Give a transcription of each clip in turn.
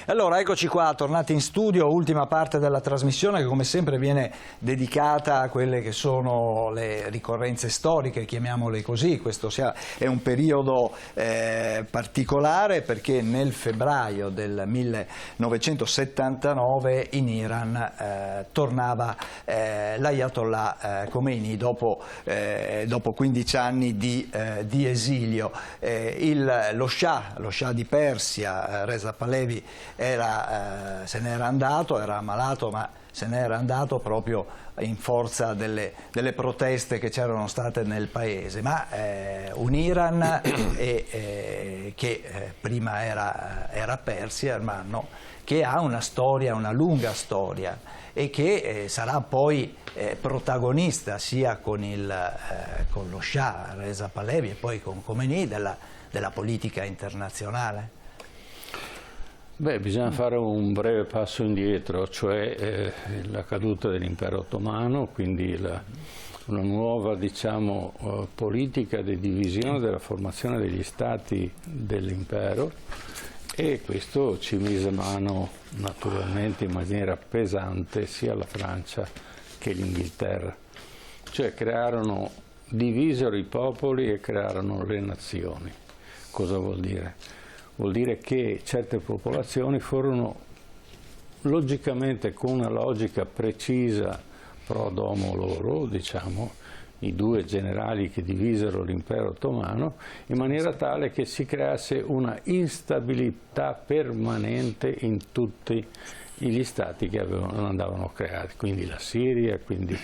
Allora, eccoci qua, tornati in studio, ultima parte della trasmissione che come sempre viene dedicata a quelle che sono le ricorrenze storiche, chiamiamole così. Questo è un periodo particolare perché nel febbraio del 1979 in Iran tornava l'Ayatollah Khomeini dopo 15 anni di esilio. Lo Shah di Persia, Reza Pahlavi, se n'era andato, era ammalato, ma se n'era andato proprio in forza delle proteste che c'erano state nel paese. Ma un Iran che prima era Persia, ma no, che ha una storia, una lunga storia, e che sarà poi protagonista sia con lo Shah, Reza Pahlavi, e poi con Khomeini della politica internazionale. Beh, bisogna fare un breve passo indietro, cioè la caduta dell'impero ottomano, quindi una nuova, diciamo, politica di divisione della formazione degli stati dell'impero, e questo ci mise mano naturalmente in maniera pesante sia la Francia che l'Inghilterra, cioè divisero i popoli e crearono le nazioni. Cosa vuol dire? Vuol dire che certe popolazioni furono logicamente, con una logica precisa pro domo loro, diciamo, i due generali che divisero l'impero ottomano, in maniera tale che si creasse una instabilità permanente in tutti gli stati che andavano creati, quindi la Siria, quindi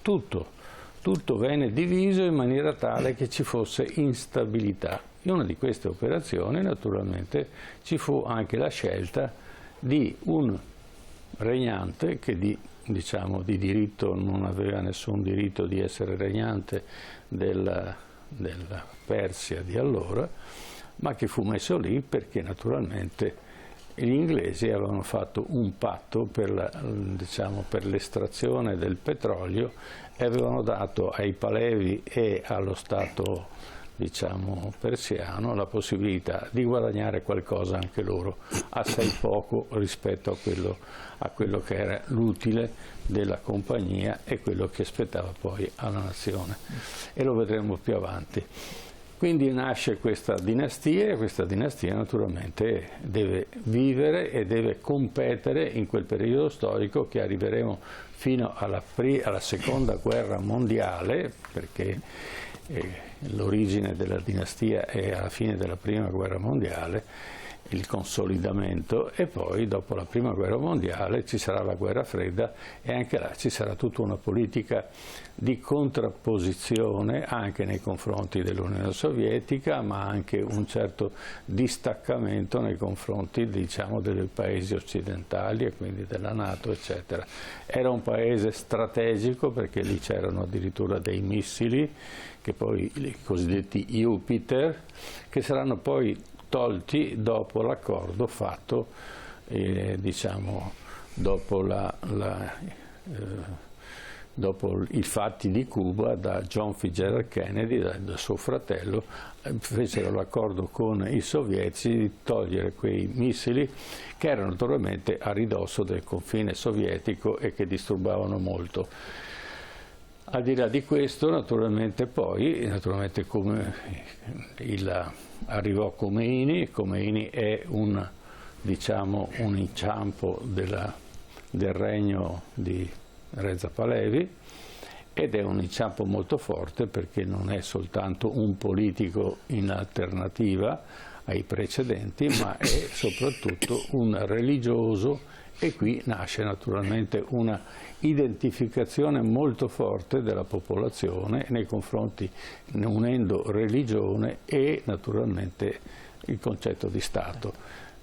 tutto venne diviso in maniera tale che ci fosse instabilità. In una di queste operazioni naturalmente ci fu anche la scelta di un regnante che di diritto non aveva nessun diritto di essere regnante della Persia di allora, ma che fu messo lì perché naturalmente gli inglesi avevano fatto un patto per l'estrazione del petrolio e avevano dato ai Pahlavi e allo Stato persiano la possibilità di guadagnare qualcosa anche loro, assai poco rispetto a quello che era l'utile della compagnia e quello che aspettava poi alla nazione, e lo vedremo più avanti. Quindi nasce questa dinastia, e questa dinastia naturalmente deve vivere e deve competere in quel periodo storico che arriveremo fino alla seconda guerra mondiale, perché l'origine della dinastia è alla fine della prima guerra mondiale, il consolidamento, e poi dopo la prima guerra mondiale ci sarà la guerra fredda, e anche là ci sarà tutta una politica di contrapposizione anche nei confronti dell'Unione Sovietica, ma anche un certo distaccamento nei confronti dei paesi occidentali e quindi della NATO, eccetera. Era un paese strategico perché lì c'erano addirittura dei missili, che poi i cosiddetti Jupiter, che saranno poi tolti dopo l'accordo fatto, dopo i fatti di Cuba da John Fitzgerald Kennedy, da suo fratello, fecero l'accordo con i sovietici di togliere quei missili che erano naturalmente a ridosso del confine sovietico e che disturbavano molto. Al di là di questo, naturalmente come arrivò Khomeini è un inciampo del regno di Reza Pahlavi, ed è un inciampo molto forte perché non è soltanto un politico in alternativa ai precedenti, ma è soprattutto un religioso, e qui nasce naturalmente una identificazione molto forte della popolazione nei confronti, unendo religione e naturalmente il concetto di Stato.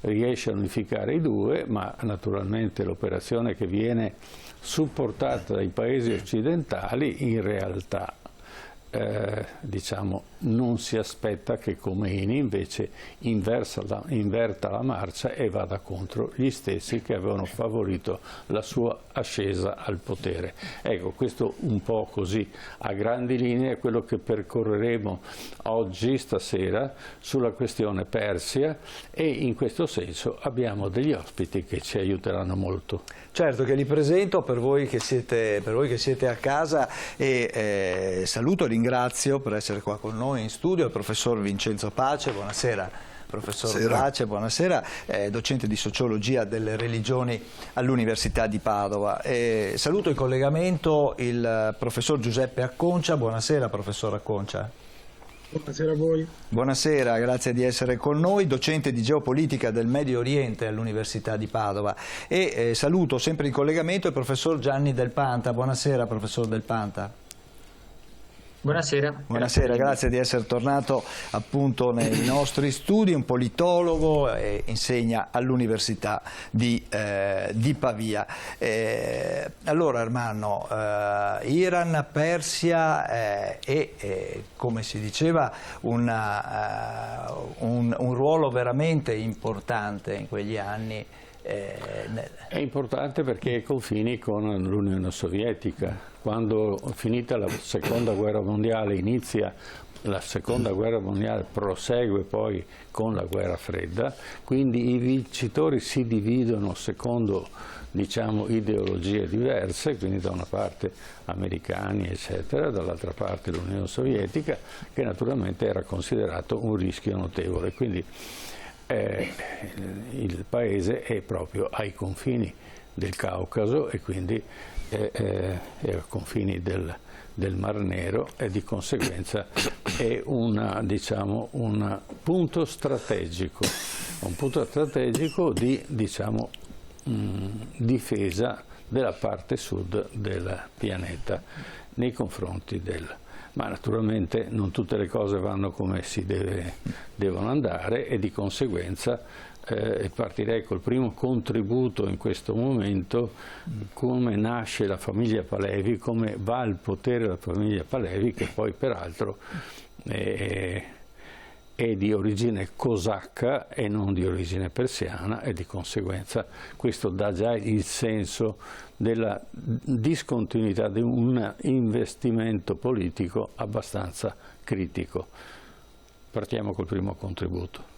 Riesce a unificare i due, ma naturalmente l'operazione che viene supportata dai paesi occidentali in realtà non si aspetta che Khomeini invece inverta la marcia e vada contro gli stessi che avevano favorito la sua ascesa al potere. Ecco, questo un po' così a grandi linee è quello che percorreremo oggi, stasera, sulla questione Persia, e in questo senso abbiamo degli ospiti che ci aiuteranno molto. Certo, che li presento per voi che siete a casa, e saluto e ringrazio per essere qua con noi in studio il professor Vincenzo Pace. Buonasera. Professor Pace, buonasera, docente di sociologia delle religioni all'Università di Padova. Saluto in collegamento il professor Giuseppe Acconcia. Buonasera, professor Acconcia. Buonasera a voi. Buonasera, grazie di essere con noi, docente di geopolitica del Medio Oriente all'Università di Padova. E saluto sempre in collegamento il professor Gianni Del Panta. Buonasera, professor Del Panta. Buonasera. Buonasera, grazie di essere tornato appunto nei nostri studi, un politologo, insegna all'Università di Pavia. Allora Ermanno, Iran, Persia e come si diceva un ruolo veramente importante in quegli anni. È importante perché ai confini con l'Unione Sovietica. Quando finita la Seconda Guerra Mondiale, inizia la Seconda Guerra Mondiale, prosegue poi con la Guerra Fredda, quindi i vincitori si dividono secondo, diciamo, ideologie diverse, quindi da una parte americani eccetera, dall'altra parte l'Unione Sovietica, che naturalmente era considerato un rischio notevole. Quindi il paese è proprio ai confini del Caucaso e quindi è ai confini del Mar Nero, e di conseguenza è diciamo, un punto strategico di, diciamo, difesa della parte sud del pianeta nei confronti ma naturalmente non tutte le cose vanno come devono andare, e di conseguenza partirei col primo contributo in questo momento, come nasce la famiglia Pahlavi, come va al potere la famiglia Pahlavi, che poi peraltro è di origine cosacca e non di origine persiana, e di conseguenza questo dà già il senso della discontinuità di un investimento politico abbastanza critico. Partiamo col primo contributo.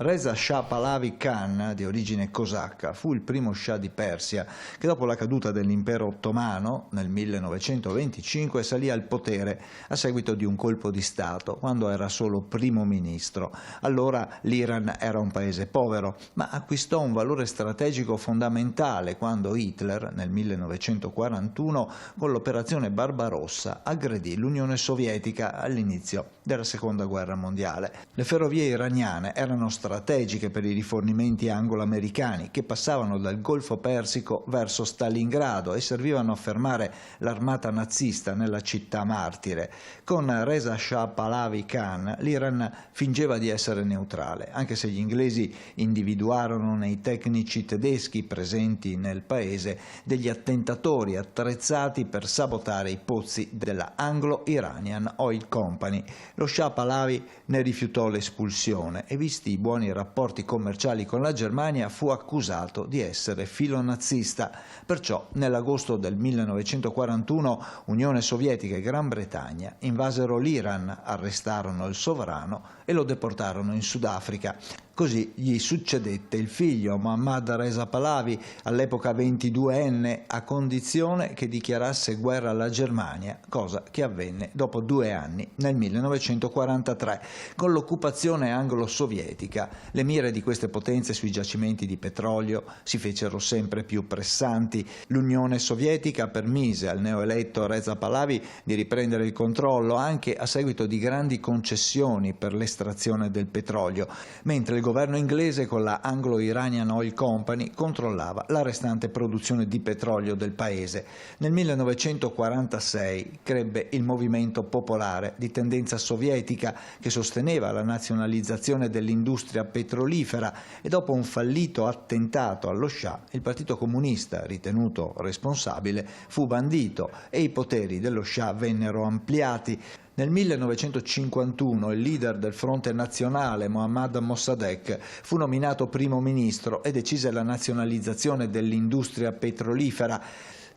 Reza Shah Pahlavi Khan, di origine cosacca, fu il primo Shah di Persia che dopo la caduta dell'impero ottomano nel 1925 salì al potere a seguito di un colpo di Stato quando era solo primo ministro. Allora l'Iran era un paese povero, ma acquistò un valore strategico fondamentale quando Hitler nel 1941 con l'operazione Barbarossa aggredì l'Unione Sovietica all'inizio della Seconda Guerra Mondiale. Le ferrovie iraniane erano strategiche per i rifornimenti anglo-americani che passavano dal Golfo Persico verso Stalingrado e servivano a fermare l'armata nazista nella città martire. Con Reza Shah Pahlavi Khan l'Iran fingeva di essere neutrale, anche se gli inglesi individuarono nei tecnici tedeschi presenti nel paese degli attentatori attrezzati per sabotare i pozzi della Anglo-Iranian Oil Company. Lo Shah Pahlavi ne rifiutò l'espulsione e, visti i buoni rapporti commerciali con la Germania, fu accusato di essere filonazista. Perciò nell'agosto del 1941 Unione Sovietica e Gran Bretagna invasero l'Iran, arrestarono il sovrano e lo deportarono in Sudafrica. Così gli succedette il figlio Mohammad Reza Pahlavi, all'epoca 22enne, a condizione che dichiarasse guerra alla Germania, cosa che avvenne dopo 2 anni, nel 1943. Con l'occupazione anglo-sovietica, le mire di queste potenze sui giacimenti di petrolio si fecero sempre più pressanti. L'Unione Sovietica permise al neoeletto Reza Pahlavi di riprendere il controllo anche a seguito di grandi concessioni per l'estrazione del petrolio, mentre il governo inglese con la Anglo-Iranian Oil Company controllava la restante produzione di petrolio del paese. Nel 1946 crebbe il Movimento Popolare di tendenza sovietica che sosteneva la nazionalizzazione dell'industria dell'industria petrolifera e dopo un fallito attentato allo Shah, il Partito Comunista, ritenuto responsabile, fu bandito e i poteri dello Shah vennero ampliati. Nel 1951 il leader del Fronte Nazionale, Mohammad Mossadegh, fu nominato primo ministro e decise la nazionalizzazione dell'industria petrolifera.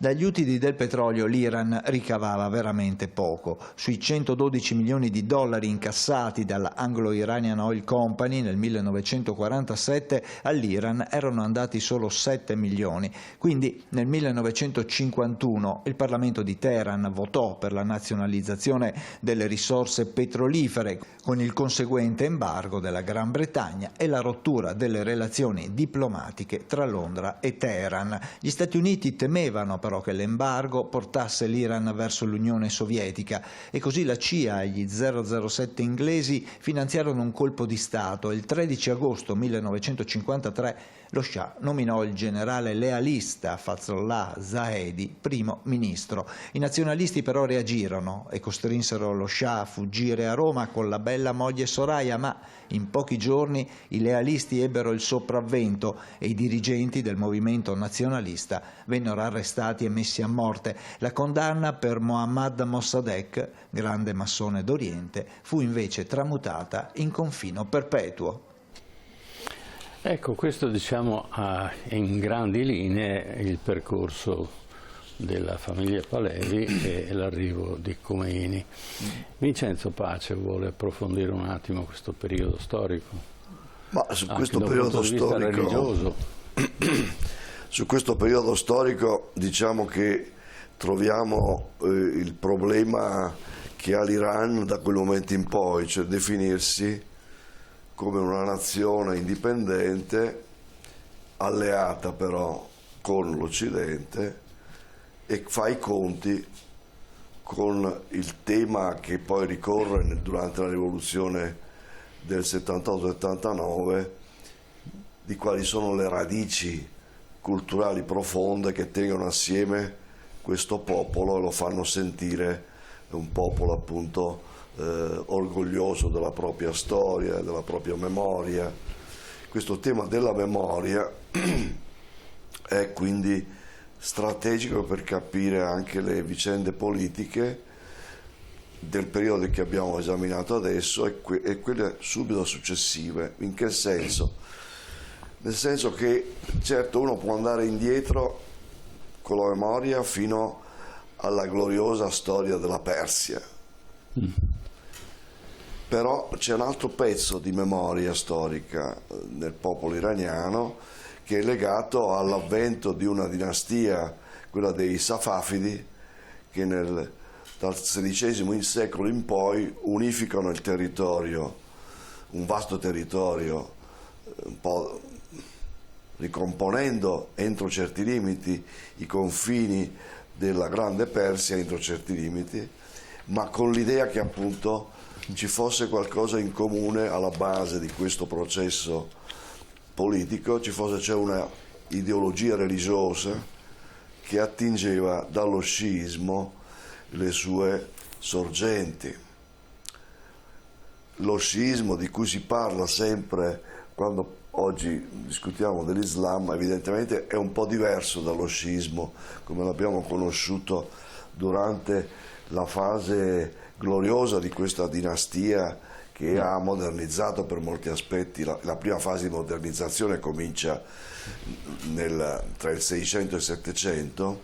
Dagli utili del petrolio l'Iran ricavava veramente poco. Sui 112 milioni di dollari incassati dalla Anglo-Iranian Oil Company nel 1947 all'Iran erano andati solo 7 milioni. Quindi nel 1951 il Parlamento di Teheran votò per la nazionalizzazione delle risorse petrolifere, con il conseguente embargo della Gran Bretagna e la rottura delle relazioni diplomatiche tra Londra e Teheran. Gli Stati Uniti temevano però che l'embargo portasse l'Iran verso l'Unione Sovietica e così la CIA e gli 007 inglesi finanziarono un colpo di Stato e il 13 agosto 1953 lo Shah nominò il generale lealista Fazlollah Zahedi primo ministro. I nazionalisti però reagirono e costrinsero lo Shah a fuggire a Roma con la bella moglie Soraya, ma in pochi giorni i lealisti ebbero il sopravvento e i dirigenti del movimento nazionalista vennero arrestati e messi a morte. La condanna per Mohammad Mossadegh, grande massone d'Oriente, fu invece tramutata in confino perpetuo. Ecco, questo diciamo in grandi linee il percorso della famiglia Palevi e l'arrivo di Khomeini. Vincenzo Pace vuole approfondire un attimo questo periodo storico? Ma su questo periodo storico, su questo periodo storico diciamo che troviamo il problema che ha l'Iran da quel momento in poi, cioè definirsi come una nazione indipendente, alleata però con l'Occidente, e fa i conti con il tema che poi ricorre durante la rivoluzione del 78-79, di quali sono le radici culturali profonde che tengono assieme questo popolo e lo fanno sentire un popolo appunto orgoglioso della propria storia, della propria memoria. Questo tema della memoria è quindi strategico per capire anche le vicende politiche del periodo che abbiamo esaminato adesso e quelle subito successive. In che senso? Nel senso che certo uno può andare indietro con la memoria fino alla gloriosa storia della Persia. Però c'è un altro pezzo di memoria storica nel popolo iraniano che è legato all'avvento di una dinastia, quella dei Safafidi, che dal XVI secolo in poi unificano il territorio, un vasto territorio, un po' ricomponendo entro certi limiti i confini della Grande Persia, entro certi limiti, ma con l'idea che appunto ci fosse qualcosa in comune alla base di questo processo politico, c'è una ideologia religiosa che attingeva dallo sciismo le sue sorgenti. Lo sciismo di cui si parla sempre quando oggi discutiamo dell'Islam evidentemente è un po' diverso dallo sciismo come l'abbiamo conosciuto durante la fase gloriosa di questa dinastia che ha modernizzato per molti aspetti. La prima fase di modernizzazione comincia tra il 600 e il 700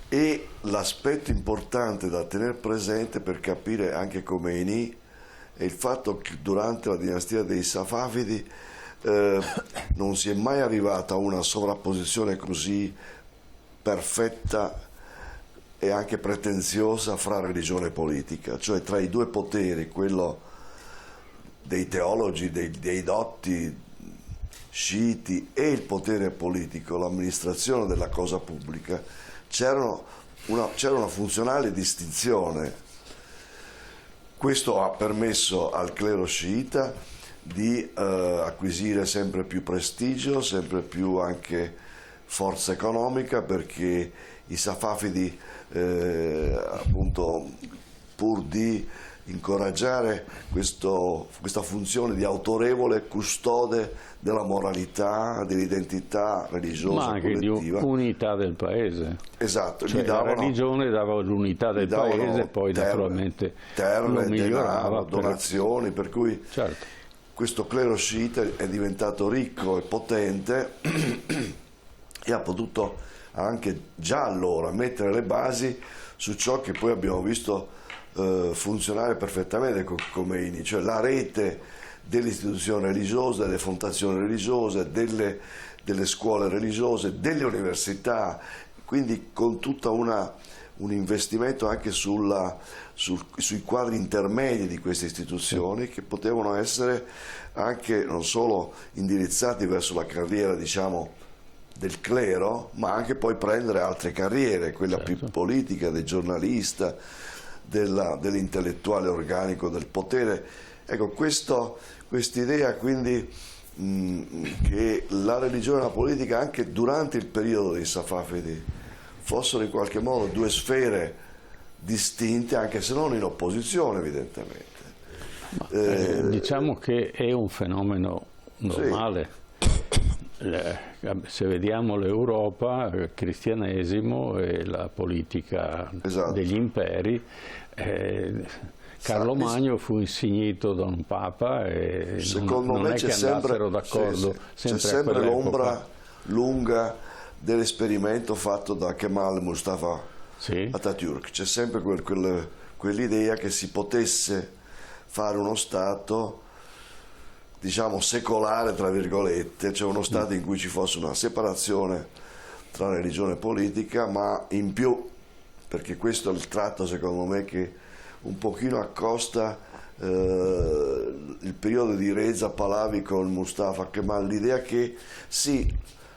e l'aspetto importante da tenere presente per capire anche Khomeini è il fatto che durante la dinastia dei Safavidi non si è mai arrivata a una sovrapposizione così perfetta e anche pretenziosa fra religione e politica, cioè tra i due poteri, quello dei teologi, dei dotti sciiti e il potere politico, l'amministrazione della cosa pubblica, c'era una funzionale distinzione. Questo ha permesso al clero sciita di acquisire sempre più prestigio, sempre più anche forza economica, perché i Safafidi appunto pur di incoraggiare questa funzione di autorevole custode della moralità, dell'identità religiosa, ma anche collettiva. di unità del paese. Esatto, cioè, la religione dava l'unità del paese, poi naturalmente lo migliorava, donazioni, per cui certo. Questo clero sciita è diventato ricco e potente e ha potuto anche già allora mettere le basi su ciò che poi abbiamo visto funzionare perfettamente con Khomeini, cioè la rete delle istituzioni religiose, delle fondazioni religiose, delle scuole religiose, delle università, quindi con tutta un investimento anche sui quadri intermedi di queste istituzioni, che potevano essere anche non solo indirizzati verso la carriera, diciamo, del clero, ma anche poi prendere altre carriere, quella più politica, del giornalista, dell'intellettuale organico del potere. Ecco, quest'idea quindi che la religione e la politica, anche durante il periodo dei Safavidi, fossero in qualche modo due sfere distinte, anche se non in opposizione evidentemente. Diciamo che è un fenomeno normale. Sì. Se vediamo l'Europa, il cristianesimo e la politica degli imperi, Carlo Magno fu insignito da un papa e non è che andassero d'accordo. C'è sempre l'ombra lunga dell'esperimento fatto da Kemal Mustafa Atatürk. C'è sempre quell'idea che si potesse fare uno Stato, diciamo, secolare, tra virgolette, cioè uno Stato in cui ci fosse una separazione tra religione e politica, ma in più, perché questo è il tratto secondo me che un pochino accosta il periodo di Reza Pahlavi con Mustafa Kemal, l'idea che sì,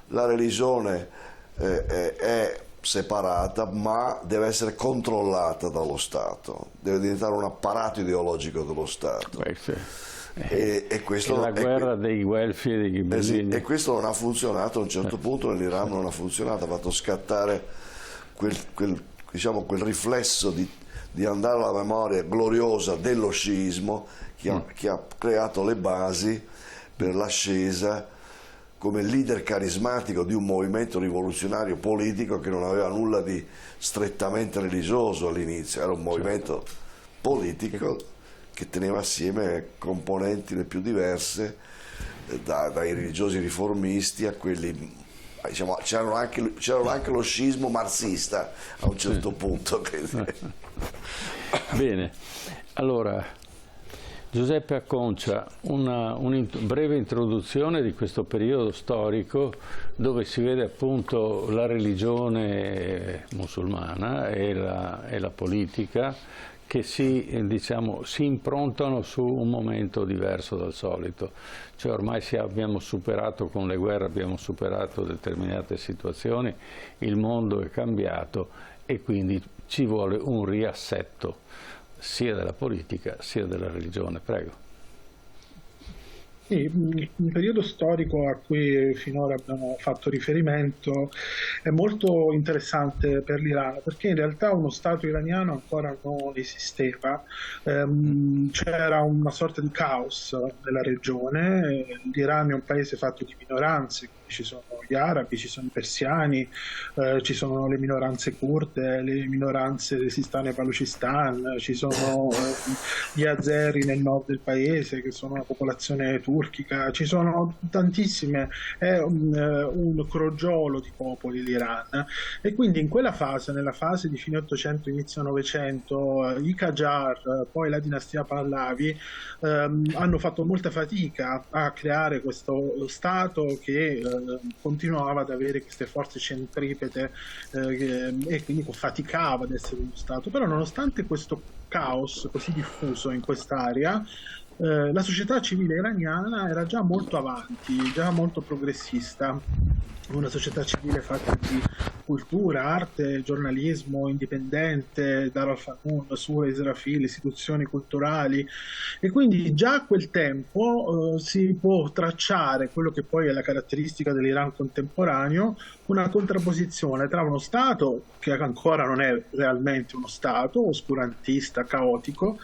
la religione è separata, ma deve essere controllata dallo Stato, deve diventare un apparato ideologico dello Stato. E questo è la guerra dei guelfi e dei ghibellini. E questo non ha funzionato a un certo punto, nell'Iran non ha funzionato, ha fatto scattare quel riflesso di andare alla memoria gloriosa dello sciismo che ha creato le basi per l'ascesa come leader carismatico di un movimento rivoluzionario politico che non aveva nulla di strettamente religioso all'inizio, era un movimento politico che teneva assieme componenti le più diverse, dai religiosi riformisti a quelli, diciamo, c'era anche lo sciismo marxista a un certo punto. Bene, allora Giuseppe Acconcia, una breve introduzione di questo periodo storico dove si vede appunto la religione musulmana e la politica che si improntano su un momento diverso dal solito. Cioè ormai abbiamo superato con le guerre, abbiamo superato determinate situazioni, il mondo è cambiato e quindi ci vuole un riassetto sia della politica sia della religione. Prego. Sì, il periodo storico a cui finora abbiamo fatto riferimento è molto interessante per l'Iran, perché in realtà uno Stato iraniano ancora non esisteva, c'era una sorta di caos nella regione. L'Iran è un paese fatto di minoranze, ci sono gli arabi, ci sono i persiani, ci sono le minoranze kurde, le minoranze del Sistan e Baluchistan, ci sono gli azeri nel nord del paese che sono una popolazione turchica, ci sono tantissime, è un crogiolo di popoli l'Iran, e quindi in quella fase, nella fase di fine 800 inizio 900, i Qajar, poi la dinastia Pahlavi hanno fatto molta fatica a creare questo Stato che continuava ad avere queste forze centripete e quindi faticava ad essere uno Stato. Però nonostante questo caos così diffuso in quest'area, la società civile iraniana era già molto avanti, già molto progressista, una società civile fatta di cultura, arte, giornalismo indipendente, Dar al-Fanun, Sura Israfil, istituzioni culturali, e quindi già a quel tempo si può tracciare quello che poi è la caratteristica dell'Iran contemporaneo, una contrapposizione tra uno Stato che ancora non è realmente uno Stato, oscurantista, caotico,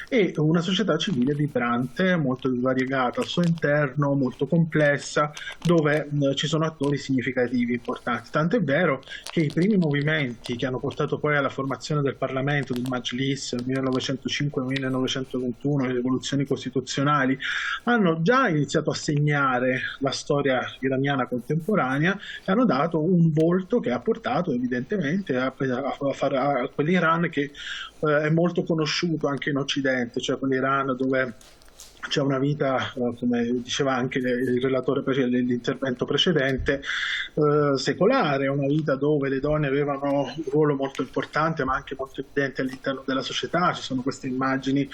e una società civile vibrante, molto variegata al suo interno, molto complessa, dove ci sono attori significativi importanti. Tant'è vero che i primi movimenti che hanno portato poi alla formazione del Parlamento, del Majlis, 1905-1921, le rivoluzioni costituzionali, hanno già iniziato a segnare la storia iraniana contemporanea e hanno dato un volto che ha portato evidentemente a quell'Iran che è molto conosciuto anche in Occidente, cioè quell'Iran dove c'è una vita, come diceva anche il relatore dell'intervento precedente, secolare, una vita dove le donne avevano un ruolo molto importante ma anche molto evidente all'interno della società. Ci sono queste immagini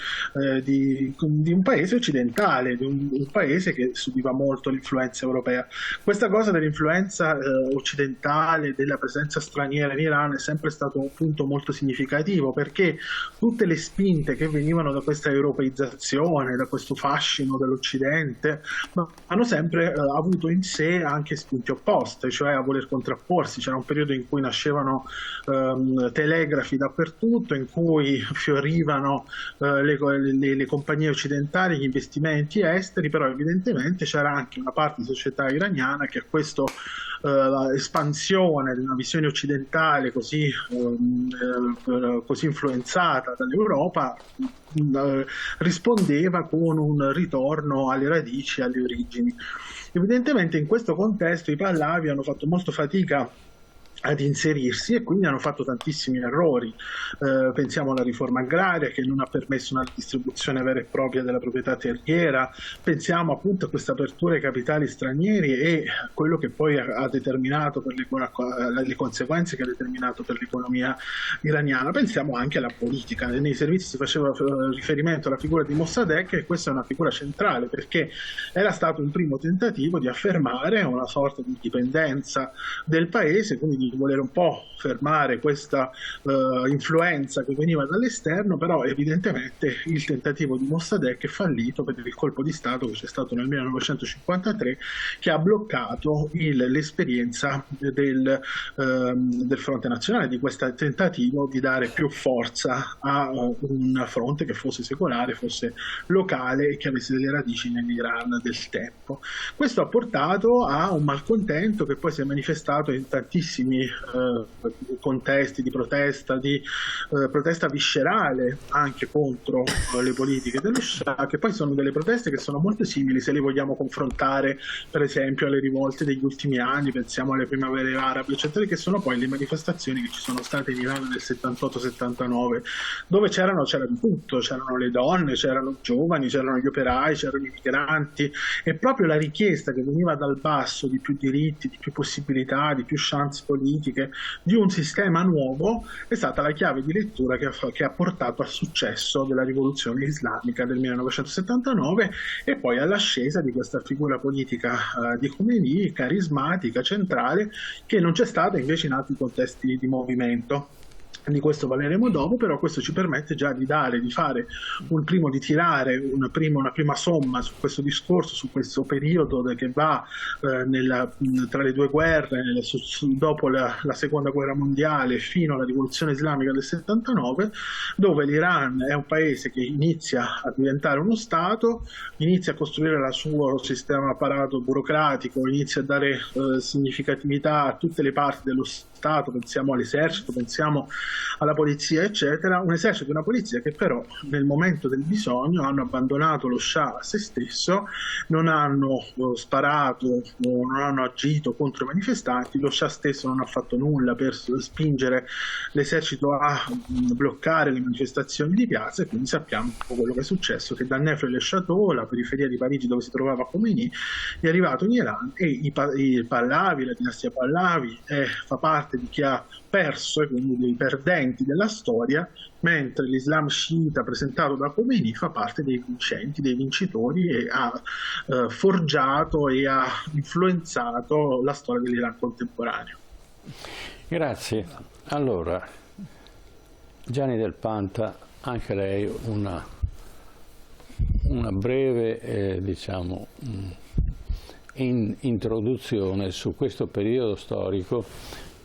di un paese occidentale, di un paese che subiva molto l'influenza europea. Questa cosa dell'influenza occidentale, della presenza straniera in Iran è sempre stato un punto molto significativo, perché tutte le spinte che venivano da questa europeizzazione, da questo fascino dell'Occidente, ma hanno sempre avuto in sé anche spinte opposte, cioè a voler contrapporsi. C'era un periodo in cui nascevano telegrafi dappertutto, in cui fiorivano le compagnie occidentali, gli investimenti esteri, però evidentemente c'era anche una parte di società iraniana che a questo espansione di una visione occidentale così influenzata dall'Europa rispondeva con un ritorno alle radici, alle origini. Evidentemente in questo contesto i Pahlavi hanno fatto molto fatica ad inserirsi e quindi hanno fatto tantissimi errori. Pensiamo alla riforma agraria che non ha permesso una distribuzione vera e propria della proprietà terriera, pensiamo appunto a questa apertura ai capitali stranieri e quello che poi ha determinato le conseguenze che ha determinato per l'economia iraniana. Pensiamo anche alla politica. Nei servizi si faceva riferimento alla figura di Mossadegh, e questa è una figura centrale perché era stato un primo tentativo di affermare una sorta di indipendenza del paese, quindi di voler un po' fermare questa influenza che veniva dall'esterno, però evidentemente il tentativo di Mossadegh è fallito per il colpo di Stato che c'è stato nel 1953, che ha bloccato l'esperienza del fronte nazionale, di questo tentativo di dare più forza a un fronte che fosse secolare, fosse locale e che avesse delle radici nell'Iran del tempo. Questo ha portato a un malcontento che poi si è manifestato in tantissimi contesti di protesta viscerale anche contro le politiche dello Shah, che poi sono delle proteste che sono molto simili se le vogliamo confrontare per esempio alle rivolte degli ultimi anni, pensiamo alle primavere arabe eccetera, che sono poi le manifestazioni che ci sono state in Iran nel 78-79, dove c'era di tutto, c'erano le donne, c'erano i giovani, c'erano gli operai, c'erano i migranti, e proprio la richiesta che veniva dal basso di più diritti, di più possibilità, di più chance politiche, di un sistema nuovo, è stata la chiave di lettura che ha portato al successo della rivoluzione islamica del 1979 e poi all'ascesa di questa figura politica di Khomeini, carismatica, centrale, che non c'è stata invece in altri contesti di movimento. Di questo parleremo dopo, però questo ci permette già di tirare di tirare una prima somma su questo discorso, su questo periodo che va tra le due guerre, dopo la seconda guerra mondiale fino alla rivoluzione islamica del 79, dove l'Iran è un paese che inizia a diventare uno Stato, inizia a costruire il suo sistema apparato burocratico, inizia a dare significatività a tutte le parti dello Stato, pensiamo all'esercito, pensiamo alla polizia eccetera, un esercito e una polizia che però nel momento del bisogno hanno abbandonato lo Shah a se stesso, non hanno sparato, non hanno agito contro i manifestanti, lo Shah stesso non ha fatto nulla per spingere l'esercito a bloccare le manifestazioni di piazza, e quindi sappiamo quello che è successo, che da Nefre-le-Château, la periferia di Parigi dove si trovava Khomeini, è arrivato in Iran e i Pahlavi, la dinastia Pahlavi fa parte di chi ha perso e quindi dei perdenti della storia, mentre l'Islam sciita presentato da Khomeini fa parte dei vincenti, dei vincitori, e ha forgiato e ha influenzato la storia dell'Iran contemporaneo. Grazie. Allora, Gianni Del Panta, anche lei una breve diciamo, introduzione su questo periodo storico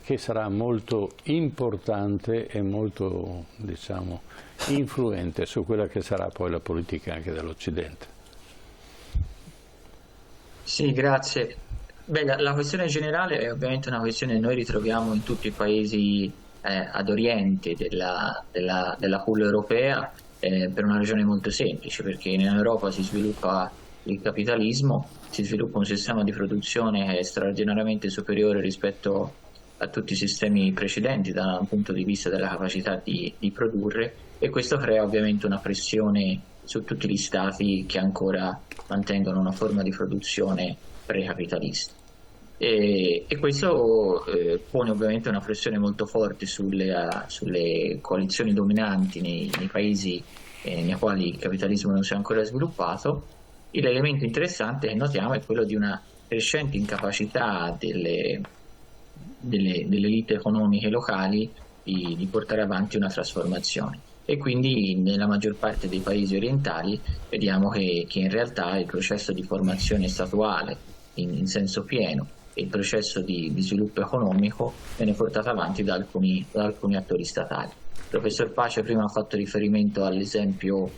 che sarà molto importante e molto, diciamo, influente su quella che sarà poi la politica anche dell'Occidente. Sì, grazie. Beh, la questione generale è ovviamente una questione che noi ritroviamo in tutti i paesi ad oriente della culla europea, per una ragione molto semplice, perché in Europa si sviluppa il capitalismo, si sviluppa un sistema di produzione che è straordinariamente superiore rispetto a tutti i sistemi precedenti dal punto di vista della capacità di produrre, e questo crea ovviamente una pressione su tutti gli stati che ancora mantengono una forma di produzione precapitalista. E questo pone ovviamente una pressione molto forte sulle coalizioni dominanti nei paesi nei quali il capitalismo non si è ancora sviluppato. L'elemento interessante che notiamo è quello di una crescente incapacità delle elite economiche locali di portare avanti una trasformazione, e quindi nella maggior parte dei paesi orientali vediamo che in realtà il processo di formazione statuale in senso pieno e il processo di sviluppo economico viene portato avanti da alcuni attori statali. Il professor Pace prima ha fatto riferimento all'esempio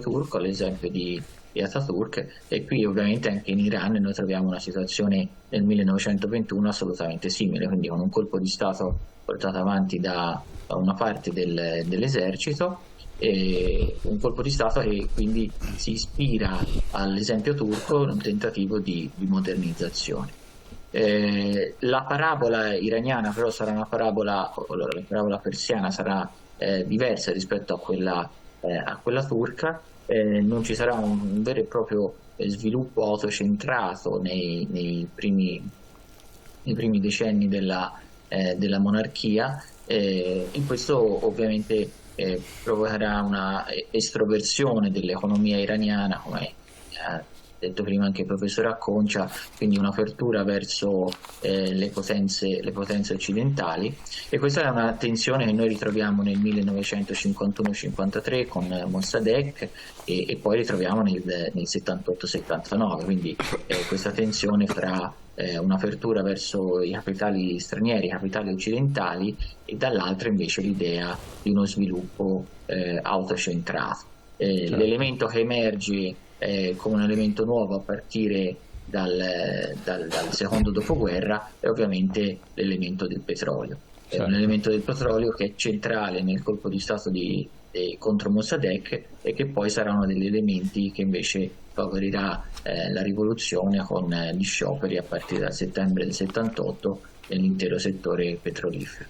turco, all'esempio di Ataturk, e qui ovviamente anche in Iran noi troviamo una situazione nel 1921 assolutamente simile, quindi con un colpo di Stato portato avanti da una parte dell'esercito, e un colpo di Stato che quindi si ispira all'esempio turco in un tentativo di modernizzazione. La parabola iraniana però sarà una parabola, la parabola persiana sarà diversa rispetto a quella turca. Non ci sarà un vero e proprio sviluppo autocentrato nei primi decenni della monarchia, e questo ovviamente provocherà una estroversione dell'economia iraniana, come ha detto prima anche il professor Acconcia, quindi un'apertura verso le potenze occidentali, e questa è una tensione che noi ritroviamo nel 1951-53 con Mossadegh e poi ritroviamo nel 78-79, quindi questa tensione fra un'apertura verso i capitali stranieri, i capitali occidentali, e dall'altra invece l'idea di uno sviluppo autocentrato. L'elemento che emerge come un elemento nuovo a partire dal secondo dopoguerra è ovviamente l'elemento del petrolio. È un elemento del petrolio che è centrale nel colpo di Stato contro Mossadegh, e che poi sarà uno degli elementi che invece favorirà la rivoluzione con gli scioperi a partire dal settembre del 78 nell'intero settore petrolifero.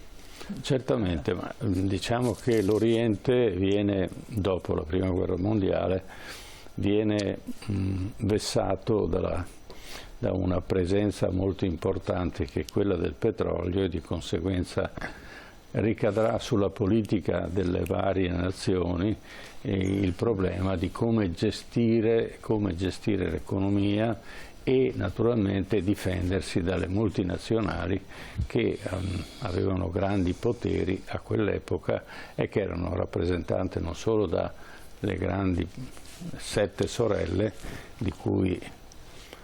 Certamente, ma diciamo che l'Oriente viene, dopo la Prima Guerra Mondiale, viene vessato da una presenza molto importante che è quella del petrolio, e di conseguenza ricadrà sulla politica delle varie nazioni il problema di come gestire l'economia e naturalmente difendersi dalle multinazionali che avevano grandi poteri a quell'epoca e che erano rappresentate non solo dalle grandi 7 sorelle, di cui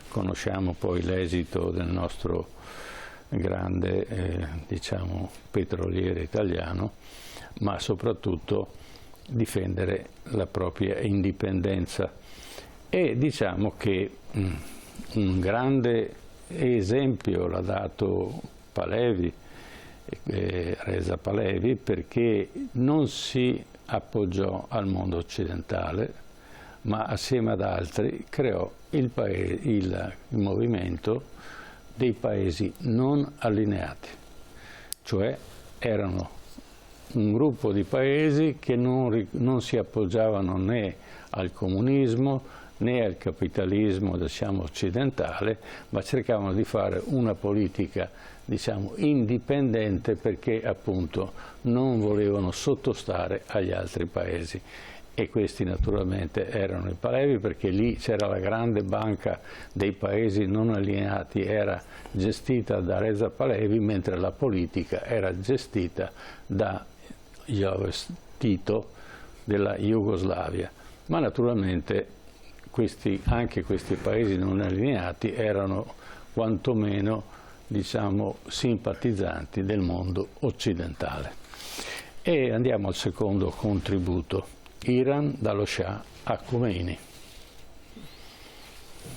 conosciamo poi l'esito del nostro grande diciamo, petroliere italiano, ma soprattutto difendere la propria indipendenza. E diciamo che un grande esempio l'ha dato Pahlavi, Reza Pahlavi, perché non si appoggiò al mondo occidentale, ma assieme ad altri creò il movimento dei paesi non allineati, cioè erano un gruppo di paesi che non si appoggiavano né al comunismo né al capitalismo, diciamo, occidentale, ma cercavano di fare una politica, diciamo, indipendente, perché appunto non volevano sottostare agli altri paesi. e questi naturalmente erano i Pahlavi, perché lì c'era la grande banca dei paesi non allineati, era gestita da Reza Pahlavi, mentre la politica era gestita da Josip Tito della Jugoslavia. Ma naturalmente anche questi paesi non allineati erano quantomeno, diciamo, simpatizzanti del mondo occidentale. E andiamo al secondo contributo. Iran dallo Shah a Khomeini.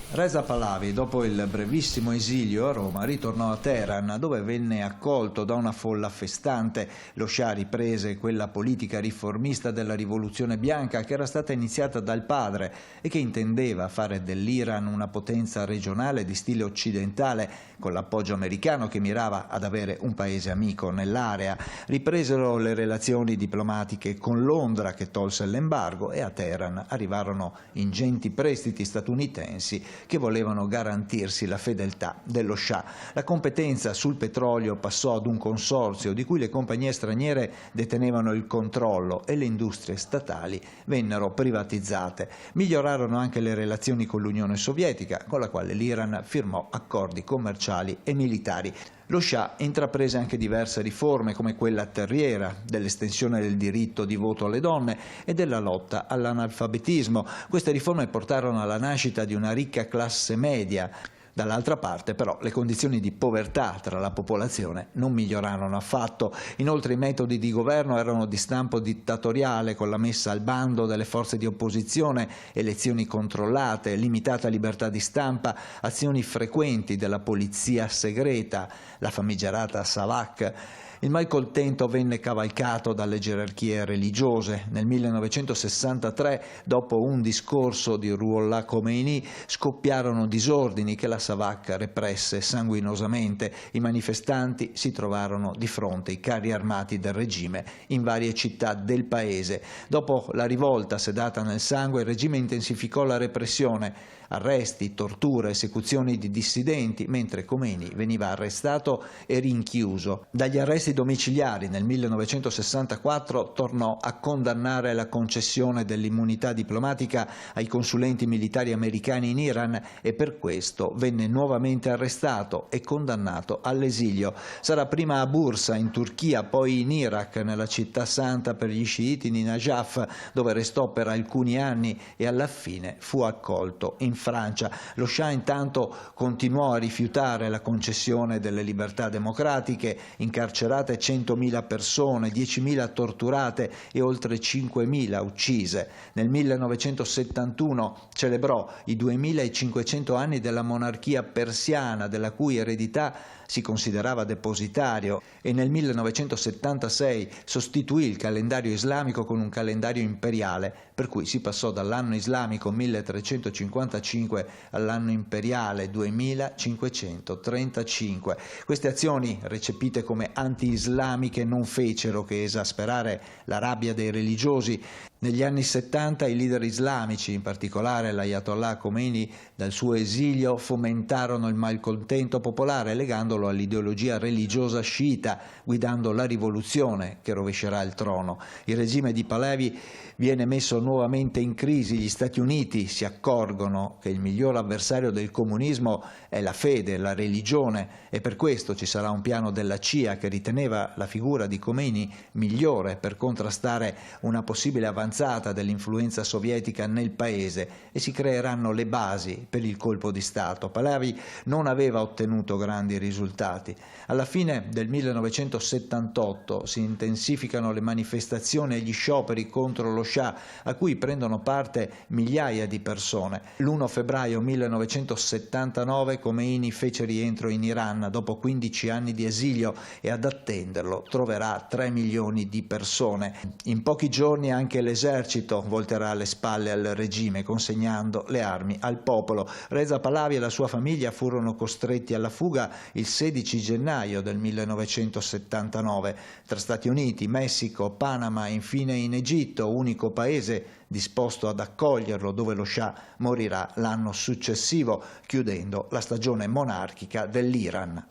Reza Pahlavi, dopo il brevissimo esilio a Roma, ritornò a Teheran, dove venne accolto da una folla festante. Lo Shah riprese quella politica riformista della rivoluzione bianca che era stata iniziata dal padre e che intendeva fare dell'Iran una potenza regionale di stile occidentale, con l'appoggio americano che mirava ad avere un paese amico nell'area. Ripresero le relazioni diplomatiche con Londra, che tolse l'embargo, e a Teheran arrivarono ingenti prestiti statunitensi che volevano garantirsi la fedeltà dello Shah. La competenza sul petrolio passò ad un consorzio di cui le compagnie straniere detenevano il controllo e le industrie statali vennero privatizzate. Migliorarono anche le relazioni con l'Unione Sovietica, con la quale l'Iran firmò accordi commerciali e militari. Lo Shah intraprese anche diverse riforme, come quella terriera, dell'estensione del diritto di voto alle donne e della lotta all'analfabetismo. Queste riforme portarono alla nascita di una ricca classe media. Dall'altra parte, però, le condizioni di povertà tra la popolazione non migliorarono affatto. Inoltre i metodi di governo erano di stampo dittatoriale, con la messa al bando delle forze di opposizione, elezioni controllate, limitata libertà di stampa, azioni frequenti della polizia segreta, la famigerata Savak. Il malcontento venne cavalcato dalle gerarchie religiose. Nel 1963, dopo un discorso di Ruhollah Khomeini, scoppiarono disordini che la Savak represse sanguinosamente. I manifestanti si trovarono di fronte ai carri armati del regime in varie città del paese. Dopo la rivolta sedata nel sangue, il regime intensificò la repressione. Arresti, torture, esecuzioni di dissidenti, mentre Khomeini veniva arrestato e rinchiuso. Dagli arresti domiciliari nel 1964 tornò a condannare la concessione dell'immunità diplomatica ai consulenti militari americani in Iran e per questo venne nuovamente arrestato e condannato all'esilio. Sarà prima a Bursa in Turchia, poi in Iraq, nella città santa per gli sciiti di Najaf, dove restò per alcuni anni e alla fine fu accolto in Francia. Lo Shah intanto continuò a rifiutare la concessione delle libertà democratiche, incarcerate 100.000 persone, 10.000 torturate e oltre 5.000 uccise. Nel 1971 celebrò i 2.500 anni della monarchia persiana, della cui eredità si considerava depositario, e nel 1976 sostituì il calendario islamico con un calendario imperiale, per cui si passò dall'anno islamico 1355 all'anno imperiale 2535. Queste azioni, recepite come anti-islamiche, non fecero che esasperare la rabbia dei religiosi. Negli anni 70 i leader islamici, in particolare l'Ayatollah Khomeini, dal suo esilio fomentarono il malcontento popolare legandolo all'ideologia religiosa sciita, guidando la rivoluzione che rovescerà il trono. Il regime di Pahlavi viene messo nuovamente in crisi. Gli Stati Uniti si accorgono che il miglior avversario del comunismo è la fede, la religione, e per questo ci sarà un piano della CIA che riteneva la figura di Khomeini migliore per contrastare una possibile avanzata dell'influenza sovietica nel paese, e si creeranno le basi per il colpo di Stato. Pahlavi non aveva ottenuto grandi risultati. Alla fine del 1978 si intensificano le manifestazioni e gli scioperi contro lo Shah, a cui prendono parte migliaia di persone. L'1 febbraio 1979 Khomeini fece rientro in Iran dopo 15 anni di esilio e ad attenderlo troverà 3 milioni di persone. In pochi giorni anche l'esercito volterà le spalle al regime, consegnando le armi al popolo. Reza Pahlavi e la sua famiglia furono costretti alla fuga il 16 gennaio del 1979 tra Stati Uniti, Messico, Panama e infine in Egitto, unico paese disposto ad accoglierlo, dove lo Shah morirà l'anno successivo, chiudendo la stagione monarchica dell'Iran.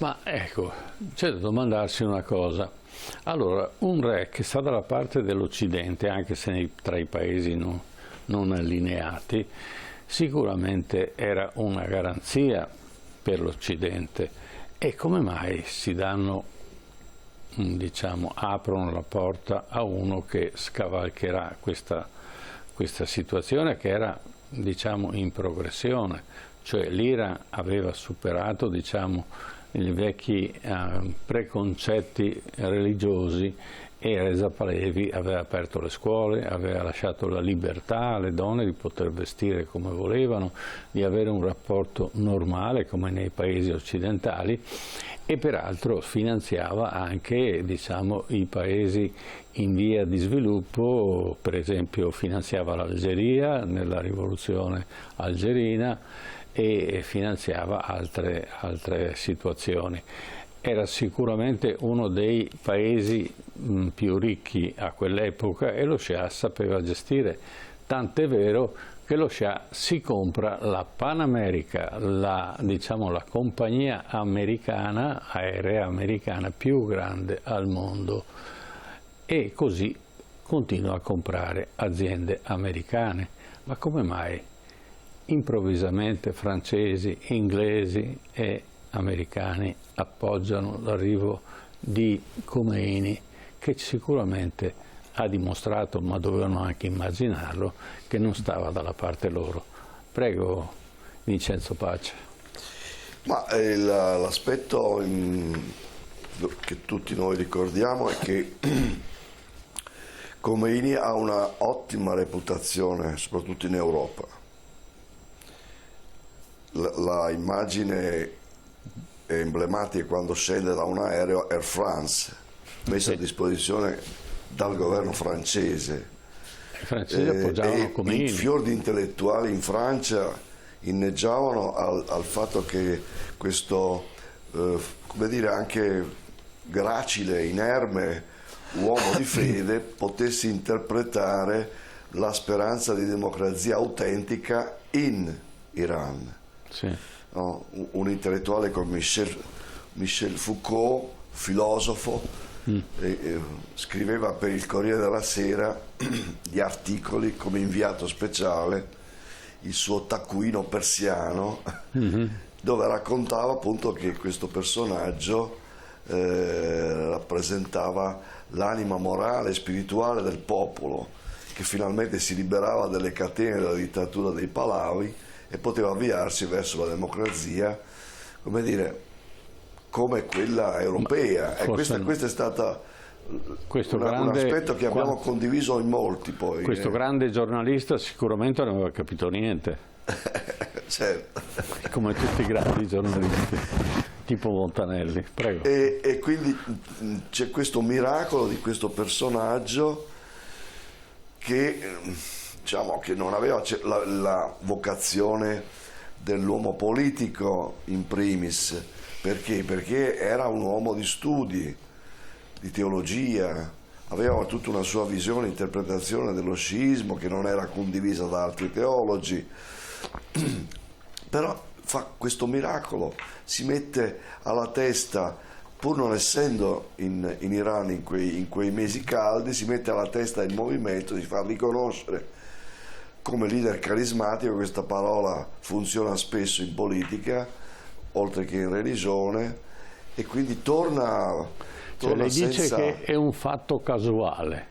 Ma ecco, c'è da domandarsi una cosa. Allora, un re che sta dalla parte dell'Occidente, anche se tra i paesi non allineati, sicuramente era una garanzia per l'Occidente. E come mai si danno, diciamo, aprono la porta a uno che scavalcherà questa situazione che era, diciamo, in progressione? Cioè l'Iran aveva superato, diciamo, i vecchi preconcetti religiosi, e Reza Pahlavi aveva aperto le scuole, aveva lasciato la libertà alle donne di poter vestire come volevano, di avere un rapporto normale come nei paesi occidentali, e peraltro finanziava anche, diciamo, i paesi in via di sviluppo. Per esempio finanziava l'Algeria nella rivoluzione algerina e finanziava altre situazioni. Era sicuramente uno dei paesi più ricchi a quell'epoca, e lo Shah sapeva gestire, tant'è vero che lo Shah si compra la Pan America, diciamo, la compagnia americana, aerea americana più grande al mondo, e così continua a comprare aziende americane. Ma come mai improvvisamente francesi, inglesi e americani appoggiano l'arrivo di Khomeini, che sicuramente ha dimostrato, ma dovevano anche immaginarlo, che non stava dalla parte loro? Prego, Vincenzo Pace. Ma l'aspetto che tutti noi ricordiamo è che Khomeini ha una ottima reputazione, soprattutto in Europa. La immagine è emblematica quando scende da un aereo Air France, messa a disposizione dal governo francese. I francesi appoggiavano Khomeini. I fior di intellettuali in Francia inneggiavano al fatto che questo, come dire, anche gracile, inerme uomo di fede potesse interpretare la speranza di democrazia autentica in Iran. Sì. No? Un intellettuale come Michel Foucault, filosofo, scriveva per il Corriere della Sera gli articoli come inviato speciale, il suo taccuino persiano, dove raccontava appunto che questo personaggio rappresentava l'anima morale e spirituale del popolo, che finalmente si liberava dalle catene della dittatura dei Pahlavi e poteva avviarsi verso la democrazia, come dire, come quella europea. E questo è stato un aspetto che abbiamo condiviso in molti poi. Questo grande giornalista sicuramente non aveva capito niente. Certo. Come tutti i grandi giornalisti, tipo Montanelli. Prego. E quindi c'è questo miracolo di questo personaggio che, diciamo, che non aveva la vocazione dell'uomo politico in primis. Perché? Perché era un uomo di studi, di teologia, aveva tutta una sua visione, interpretazione dello sciismo che non era condivisa da altri teologi, però fa questo miracolo, si mette alla testa, pur non essendo in Iran in quei mesi caldi, si mette alla testa il movimento di far riconoscere come leader carismatico. Questa parola funziona spesso in politica oltre che in religione, e quindi torna lei dice che è un fatto casuale?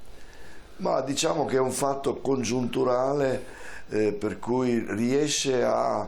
Ma diciamo che è un fatto congiunturale, per cui riesce a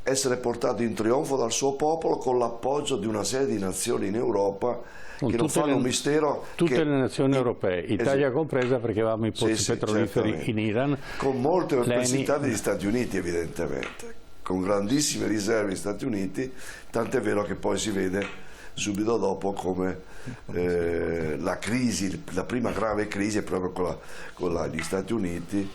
essere portato in trionfo dal suo popolo con l'appoggio di una serie di nazioni in Europa che non fanno un mistero. Tutte le nazioni europee, Italia compresa, perché avevamo i pozzi petroliferi in Iran. Con molte perplessità degli Stati Uniti, evidentemente, con grandissime riserve degli Stati Uniti, tant'è vero che poi si vede subito dopo come la crisi, la prima grave crisi è proprio con gli Stati Uniti,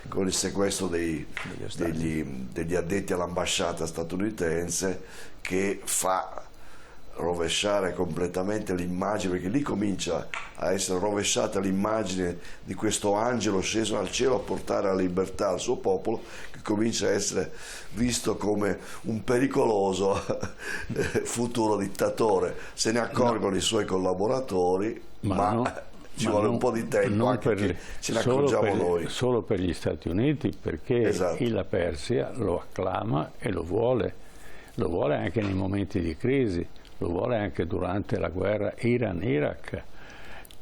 con il sequestro degli addetti all'ambasciata statunitense, che fa rovesciare completamente l'immagine, perché lì comincia a essere rovesciata l'immagine di questo angelo sceso dal cielo a portare la libertà al suo popolo, che comincia a essere visto come un pericoloso futuro dittatore. Se ne accorgono i suoi collaboratori, ma ci vuole un po' di tempo anche che ce ne accorgiamo noi. Solo per gli Stati Uniti, perché la Persia lo acclama e lo vuole anche nei momenti di crisi, lo vuole anche durante la guerra Iran-Iraq.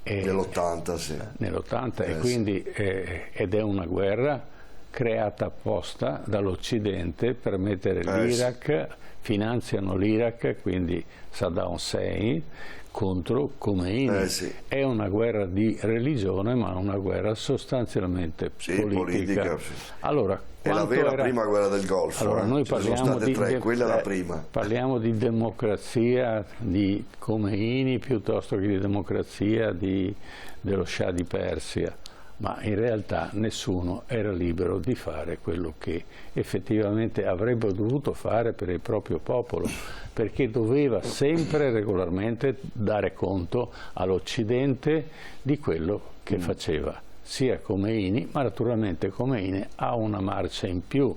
Nell'80, sì. Nell'80, e quindi ed è una guerra creata apposta dall'Occidente per mettere l'Iraq, finanziano l'Iraq, quindi Saddam Hussein, contro Khomeini. È una guerra di religione, ma una guerra sostanzialmente politica. Allora, è la vera prima guerra del Golfo. Allora, noi parliamo quella è la prima. Parliamo di democrazia di Khomeini piuttosto che di democrazia dello Shah di Persia, ma in realtà nessuno era libero di fare quello che effettivamente avrebbe dovuto fare per il proprio popolo, perché doveva sempre regolarmente dare conto all'Occidente di quello che faceva sia Khomeini, ma naturalmente Khomeini ha una marcia in più,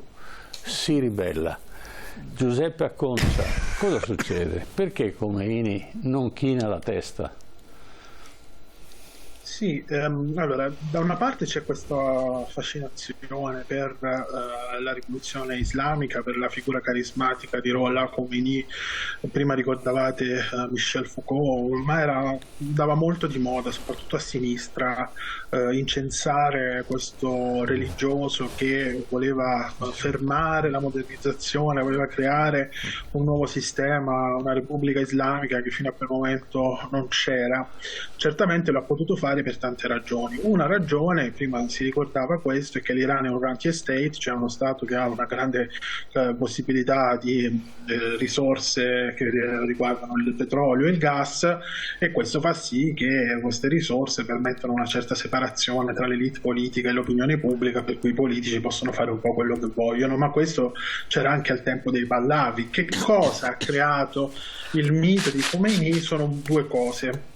si ribella. Giuseppe Acconcia, cosa succede? Perché Khomeini non china la testa? Sì, allora, da una parte c'è questa fascinazione per la rivoluzione islamica, per la figura carismatica di Ruhollah Khomeini. Prima ricordavate Michel Foucault, ma dava molto di moda, soprattutto a sinistra, incensare questo religioso che voleva fermare la modernizzazione, voleva creare un nuovo sistema, una repubblica islamica che fino a quel momento non c'era. Certamente l'ha potuto fare per tante ragioni. Una ragione, prima si ricordava questo, è che l'Iran è un rentier state, cioè uno stato che ha una grande possibilità di risorse che riguardano il petrolio e il gas, e questo fa sì che queste risorse permettano una certa separazione tra l'elite politica e l'opinione pubblica, per cui i politici possono fare un po' quello che vogliono. Ma questo c'era anche al tempo dei Pahlavi. Che cosa ha creato il mito di Khomeini? Sono due cose.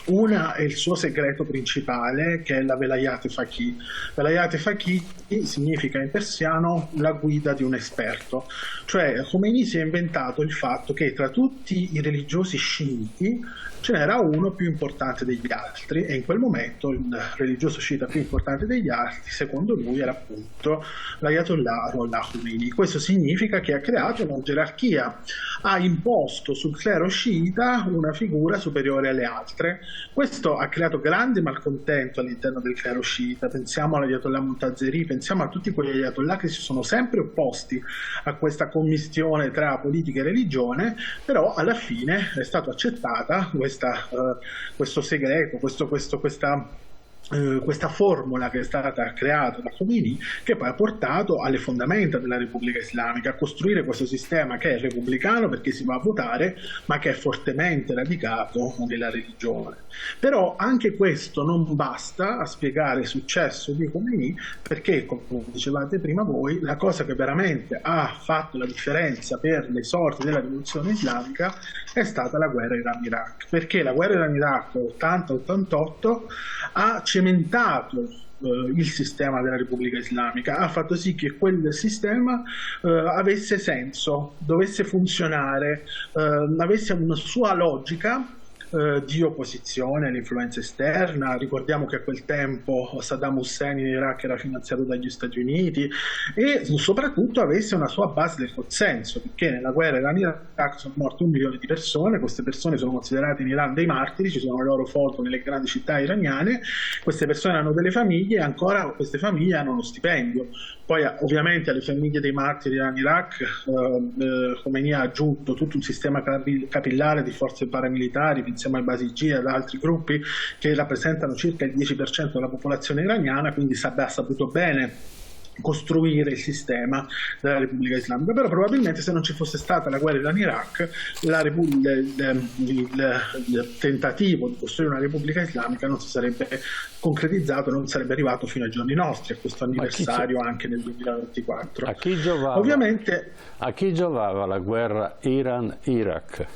Una è il suo segreto principale, che è la Velayat-e Faqih. Velayat-e Faqih significa in persiano la guida di un esperto, cioè Khomeini si è inventato il fatto che tra tutti i religiosi sciiti ce n'era uno più importante degli altri, e in quel momento il religioso sciita più importante degli altri, secondo lui, era appunto l'Ayatollah Ruhollah Khomeini. Questo significa che ha creato una gerarchia, ha imposto sul clero sciita una figura superiore alle altre. Questo ha creato grande malcontento all'interno del clero sciita. Pensiamo all'Ayatollah Montazeri, pensiamo a tutti quegli Ayatollah che si sono sempre opposti a questa commistione tra politica e religione, però alla fine è stata accettata questo segreto, questa formula che è stata creata da Khomeini, che poi ha portato alle fondamenta della Repubblica Islamica, a costruire questo sistema che è repubblicano perché si va a votare, ma che è fortemente radicato nella religione. Però anche questo non basta a spiegare il successo di Khomeini, perché, come dicevate prima voi, la cosa che veramente ha fatto la differenza per le sorti della rivoluzione islamica è stata la guerra Iran-Iraq, perché la guerra Iran-Iraq 80-88 ha cementato il sistema della Repubblica Islamica, ha fatto sì che quel sistema avesse senso, dovesse funzionare, avesse una sua logica di opposizione all'influenza esterna. Ricordiamo che a quel tempo Saddam Hussein in Iraq era finanziato dagli Stati Uniti, e soprattutto avesse una sua base del consenso, perché nella guerra Iran-Iraq sono morte 1 milione di persone. Queste persone sono considerate in Iran dei martiri, ci sono le loro foto nelle grandi città iraniane. Queste persone hanno delle famiglie, e ancora queste famiglie hanno uno stipendio. Poi ovviamente alle famiglie dei martiri Iran-Iraq Khomeini ha aggiunto tutto un sistema capillare di forze paramilitari, pensiamo ai Basiji e ad altri gruppi che rappresentano circa il 10% della popolazione iraniana, quindi ha saputo bene costruire il sistema della Repubblica Islamica. Però probabilmente se non ci fosse stata la guerra Iran-Iraq, il tentativo di costruire una Repubblica Islamica non si sarebbe concretizzato, non sarebbe arrivato fino ai giorni nostri, a questo anniversario anche nel 2024. A chi giovava la guerra Iran-Iraq?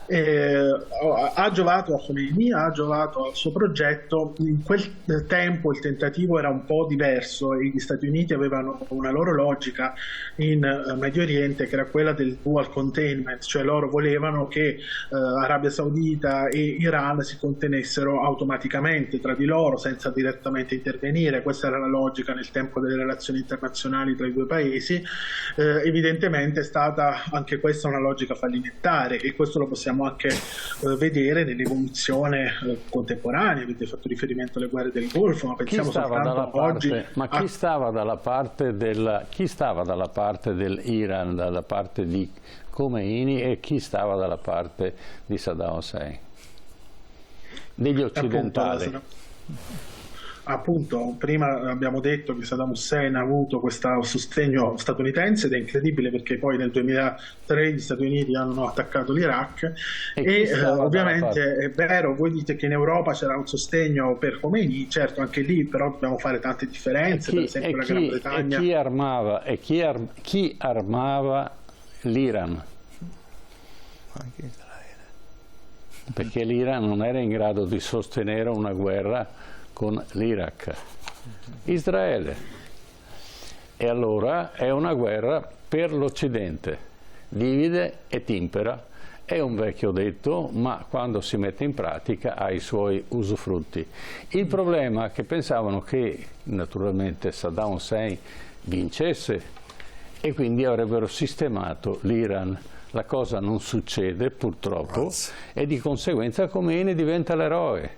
ha giovato a Khomeini, ha giovato al suo progetto. In quel tempo il tentativo era un po' diverso e gli Stati Uniti avevano una loro logica in Medio Oriente, che era quella del dual containment, cioè loro volevano che Arabia Saudita e Iran si contenessero automaticamente tra di loro senza direttamente intervenire. Questa era la logica nel tempo delle relazioni internazionali tra i due paesi. Evidentemente è stata anche questa una logica fallimentare, e questo lo possiamo anche vedere nell'evoluzione contemporanea. Avete fatto riferimento alle guerre del Golfo, ma pensiamo soltanto oggi. Ma chi stava dalla parte dell'Iran, dalla parte di Khomeini, e chi stava dalla parte di Saddam Hussein? Degli occidentali. Appunto, prima abbiamo detto che Saddam Hussein ha avuto questo sostegno statunitense, ed è incredibile perché poi nel 2003 gli Stati Uniti hanno attaccato l'Iraq e ovviamente è vero, voi dite che in Europa c'era un sostegno per Khomeini, certo anche lì però dobbiamo fare tante differenze, per esempio la Gran Bretagna. Chi armava l'Iran? Anche Israele. Perché l'Iran non era in grado di sostenere una guerra con l'Iraq, Israele. E allora è una guerra per l'Occidente, divide e timpera. È un vecchio detto, ma quando si mette in pratica ha i suoi usufrutti. Il problema è che pensavano che naturalmente Saddam Hussein vincesse e quindi avrebbero sistemato l'Iran. La cosa non succede purtroppo e di conseguenza Khomeini diventa l'eroe.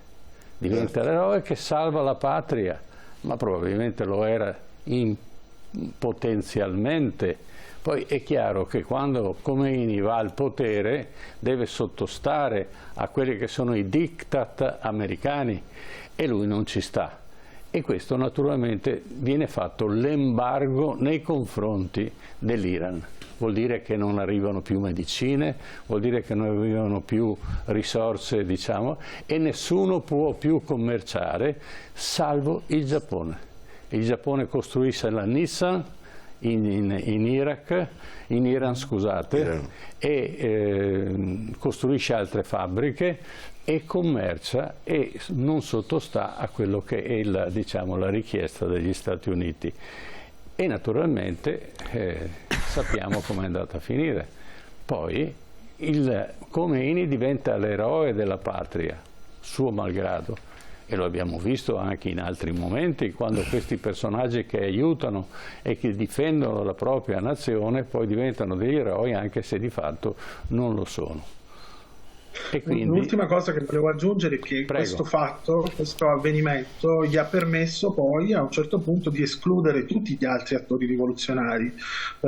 Diventa l'eroe che salva la patria, ma probabilmente lo era potenzialmente. Poi è chiaro che quando Khomeini va al potere deve sottostare a quelli che sono i diktat americani e lui non ci sta. E questo naturalmente viene fatto l'embargo nei confronti dell'Iran. Vuol dire che non arrivano più medicine, vuol dire che non arrivano più risorse, diciamo, e nessuno può più commerciare, salvo il Giappone. Il Giappone costruisce la Nissan in Iran, scusate, e costruisce altre fabbriche e commercia e non sottostà a quello che è la richiesta degli Stati Uniti. E naturalmente sappiamo come è andata a finire. Poi il Khomeini diventa l'eroe della patria, suo malgrado, e lo abbiamo visto anche in altri momenti, quando questi personaggi che aiutano e che difendono la propria nazione poi diventano degli eroi anche se di fatto non lo sono. L'ultima cosa che volevo aggiungere è che questo fatto, questo avvenimento gli ha permesso poi a un certo punto di escludere tutti gli altri attori rivoluzionari.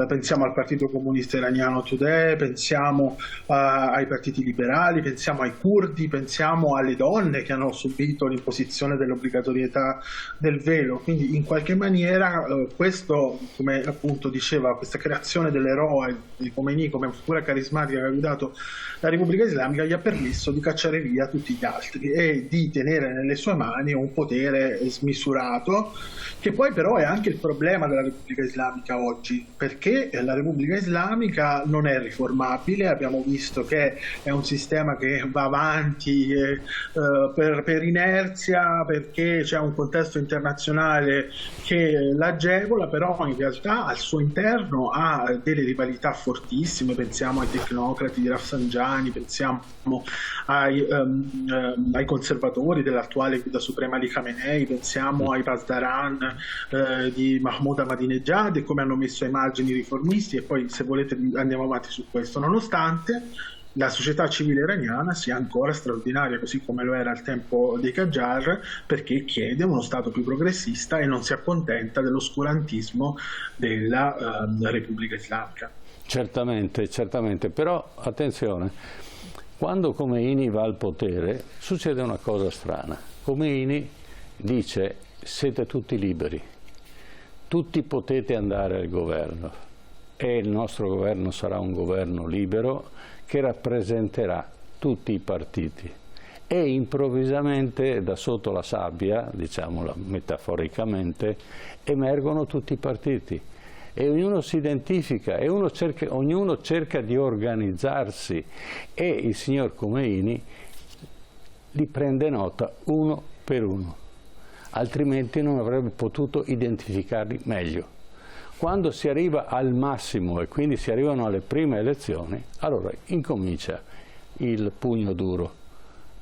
Pensiamo al Partito Comunista Iraniano Today, pensiamo ai partiti liberali, pensiamo ai curdi, pensiamo alle donne che hanno subito l'imposizione dell'obbligatorietà del velo. Quindi in qualche maniera questo, come appunto diceva, questa creazione dell'eroe di Khomeini come figura carismatica che ha guidato la Repubblica Islamica gli ha permesso di cacciare via tutti gli altri e di tenere nelle sue mani un potere smisurato, che poi però è anche il problema della Repubblica Islamica oggi, perché la Repubblica Islamica non è riformabile. Abbiamo visto che è un sistema che va avanti per inerzia, perché c'è un contesto internazionale che l'agevola, però in realtà al suo interno ha delle rivalità fortissime. Pensiamo ai tecnocrati di Rafsanjani, pensiamo ai conservatori dell'attuale guida suprema di Khamenei, pensiamo ai Pasdaran di Mahmoud Ahmadinejad e come hanno messo ai margini i riformisti, e poi se volete andiamo avanti su questo, nonostante la società civile iraniana sia ancora straordinaria, così come lo era al tempo dei Qajar, perché chiede uno Stato più progressista e non si accontenta dell'oscurantismo della Repubblica Islamica. Certamente, certamente, però attenzione, quando Khomeini va al potere succede una cosa strana. Khomeini dice: siete tutti liberi, tutti potete andare al governo e il nostro governo sarà un governo libero che rappresenterà tutti i partiti. E improvvisamente da sotto la sabbia, diciamola metaforicamente, emergono tutti i partiti e ognuno si identifica e ognuno cerca di organizzarsi, e il signor Khomeini li prende nota uno per uno, altrimenti non avrebbe potuto identificarli meglio. Quando si arriva al massimo e quindi si arrivano alle prime elezioni, allora incomincia il pugno duro,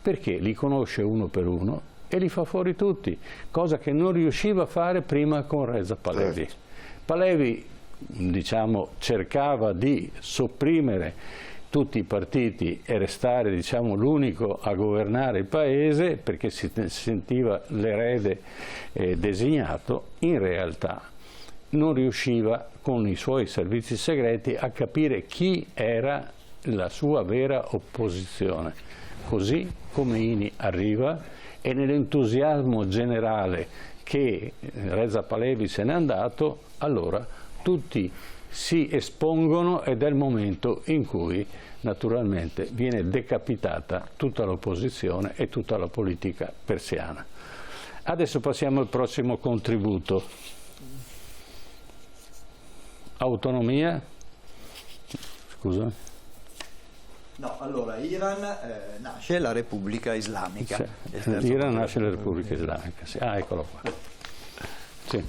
perché li conosce uno per uno e li fa fuori tutti, cosa che non riusciva a fare prima con Reza Pahlavi. Pahlavi, diciamo, cercava di sopprimere tutti i partiti e restare, diciamo, l'unico a governare il paese perché si sentiva l'erede designato. In realtà non riusciva con i suoi servizi segreti a capire chi era la sua vera opposizione. Così Khomeini arriva e nell'entusiasmo generale che Reza Pahlavi se n'è andato, allora tutti si espongono ed è il momento in cui naturalmente viene decapitata tutta l'opposizione e tutta la politica persiana. Adesso passiamo al prossimo contributo. Autonomia? Scusa? No, allora Iran nasce la Repubblica Islamica. Sì, Iran nasce la Repubblica Islamica, sì. Ah, eccolo qua. Sì.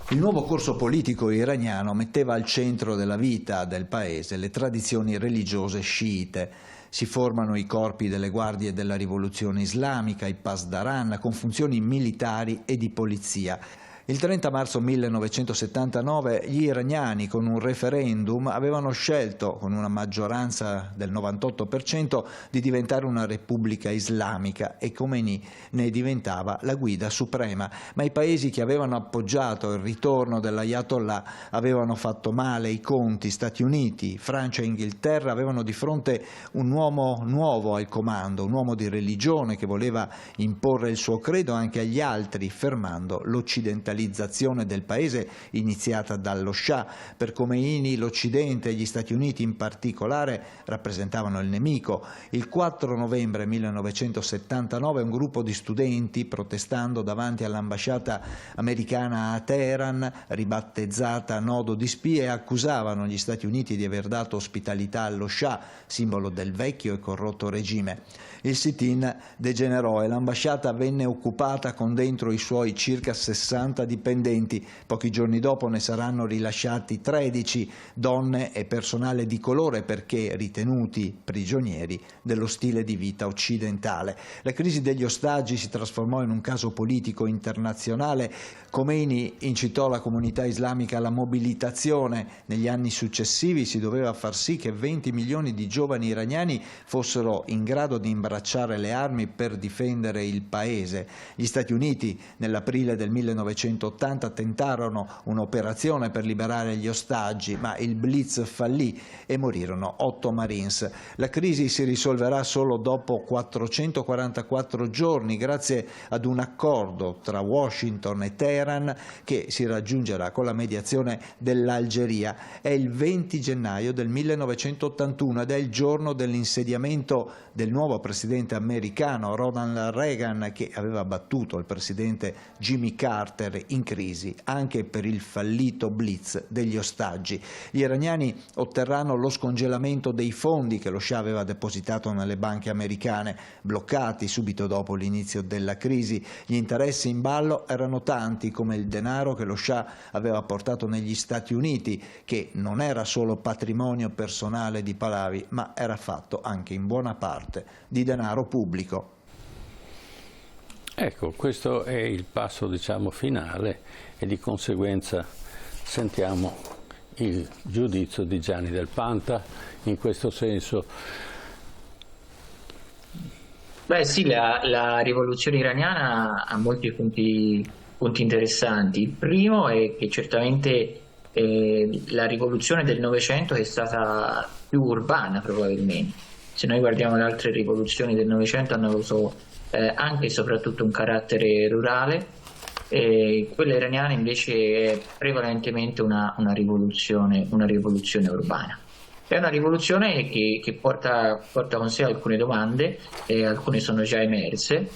Il nuovo corso politico iraniano metteva al centro della vita del paese le tradizioni religiose sciite. Si formano i corpi delle guardie della rivoluzione islamica, i Pasdaran, con funzioni militari e di polizia. Il 30 marzo 1979 gli iraniani con un referendum avevano scelto, con una maggioranza del 98%, di diventare una repubblica islamica e Khomeini ne diventava la guida suprema. Ma i paesi che avevano appoggiato il ritorno dell'Ayatollah avevano fatto male i conti. Stati Uniti, Francia e Inghilterra avevano di fronte un uomo nuovo al comando, un uomo di religione che voleva imporre il suo credo anche agli altri, fermando l'occidentalizzazione del paese iniziata dallo Shah. Per Khomeini l'Occidente e gli Stati Uniti in particolare rappresentavano il nemico. Il 4 novembre 1979 un gruppo di studenti, protestando davanti all'ambasciata americana a Teheran, ribattezzata Nodo di spie, accusavano gli Stati Uniti di aver dato ospitalità allo Shah, simbolo del vecchio e corrotto regime. Il sit-in degenerò e l'ambasciata venne occupata con dentro i suoi circa 60 dipendenti. Pochi giorni dopo ne saranno rilasciati 13, donne e personale di colore, perché ritenuti prigionieri dello stile di vita occidentale. La crisi degli ostaggi si trasformò in un caso politico internazionale. Khomeini incitò la comunità islamica alla mobilitazione. Negli anni successivi si doveva far sì che 20 milioni di giovani iraniani fossero in grado di imbracciare le armi per difendere il paese. Gli Stati Uniti nell'aprile del 1980 tentarono un'operazione per liberare gli ostaggi, ma il blitz fallì e morirono 8 Marines. La crisi si risolverà solo dopo 444 giorni grazie ad un accordo tra Washington e Teheran che si raggiungerà con la mediazione dell'Algeria. È il 20 gennaio del 1981 ed è il giorno dell'insediamento del nuovo presidente americano Ronald Reagan, che aveva battuto il presidente Jimmy Carter in crisi anche per il fallito blitz degli ostaggi. Gli iraniani otterranno lo scongelamento dei fondi che lo Shah aveva depositato nelle banche americane, bloccati subito dopo l'inizio della crisi. Gli interessi in ballo erano tanti, come il denaro che lo Shah aveva portato negli Stati Uniti, che non era solo patrimonio personale di Pahlavi, ma era fatto anche in buona parte di denaro pubblico. Ecco, questo è il passo, diciamo, finale e di conseguenza sentiamo il giudizio di Gianni Del Panta in questo senso. Beh sì, la rivoluzione iraniana ha molti punti interessanti. Il primo è che certamente la rivoluzione del Novecento è stata più urbana probabilmente. Se noi guardiamo le altre rivoluzioni del Novecento hanno avuto anche e soprattutto un carattere rurale, quella iraniana invece è prevalentemente una rivoluzione urbana. È una rivoluzione che porta con sé alcune domande, alcune sono già emerse.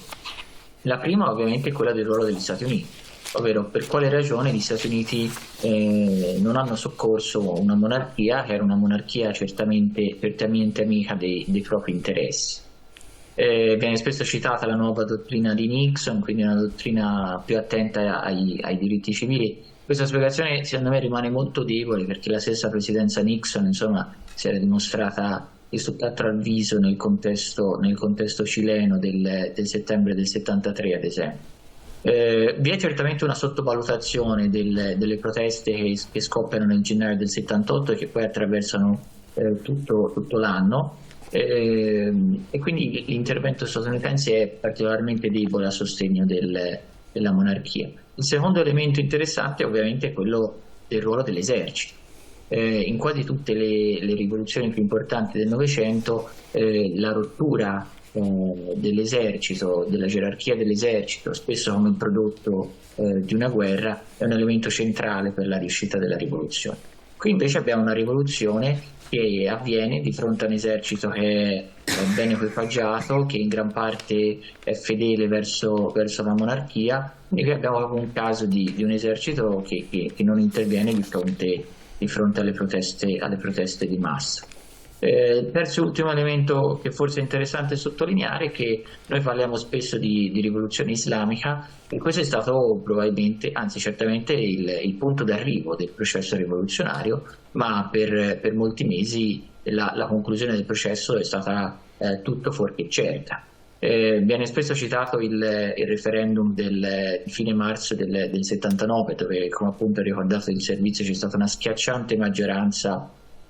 La prima ovviamente è quella del ruolo degli Stati Uniti. ovvero per quale ragione gli Stati Uniti non hanno soccorso una monarchia che era una monarchia certamente amica dei propri interessi. Viene spesso citata la nuova dottrina di Nixon, quindi una dottrina più attenta ai diritti civili. Questa spiegazione secondo me rimane molto debole, perché la stessa presidenza Nixon insomma si era dimostrata di tutt'altro avviso nel contesto cileno del settembre del 73 ad esempio. Vi è certamente una sottovalutazione delle proteste che scoppiano nel gennaio del 78 e che poi attraversano tutto l'anno, e quindi l'intervento statunitense è particolarmente debole a sostegno della monarchia. Il secondo elemento interessante ovviamente è quello del ruolo dell'esercito. In quasi tutte le rivoluzioni più importanti del Novecento la rottura dell'esercito, della gerarchia dell'esercito, spesso come prodotto di una guerra, è un elemento centrale per la riuscita della rivoluzione. Qui invece abbiamo una rivoluzione che avviene di fronte a un esercito che è ben equipaggiato, che in gran parte è fedele verso la monarchia, quindi qui abbiamo proprio un caso di un esercito che non interviene di fronte alle proteste di massa. Il terzo e ultimo elemento che forse è interessante sottolineare è che noi parliamo spesso di rivoluzione islamica, e questo è stato probabilmente, anzi certamente, il punto d'arrivo del processo rivoluzionario, ma per molti mesi la conclusione del processo è stata tutto fuorché certa. Viene spesso citato il referendum di fine marzo del 79, dove, come appunto ha ricordato il servizio, c'è stata una schiacciante maggioranza a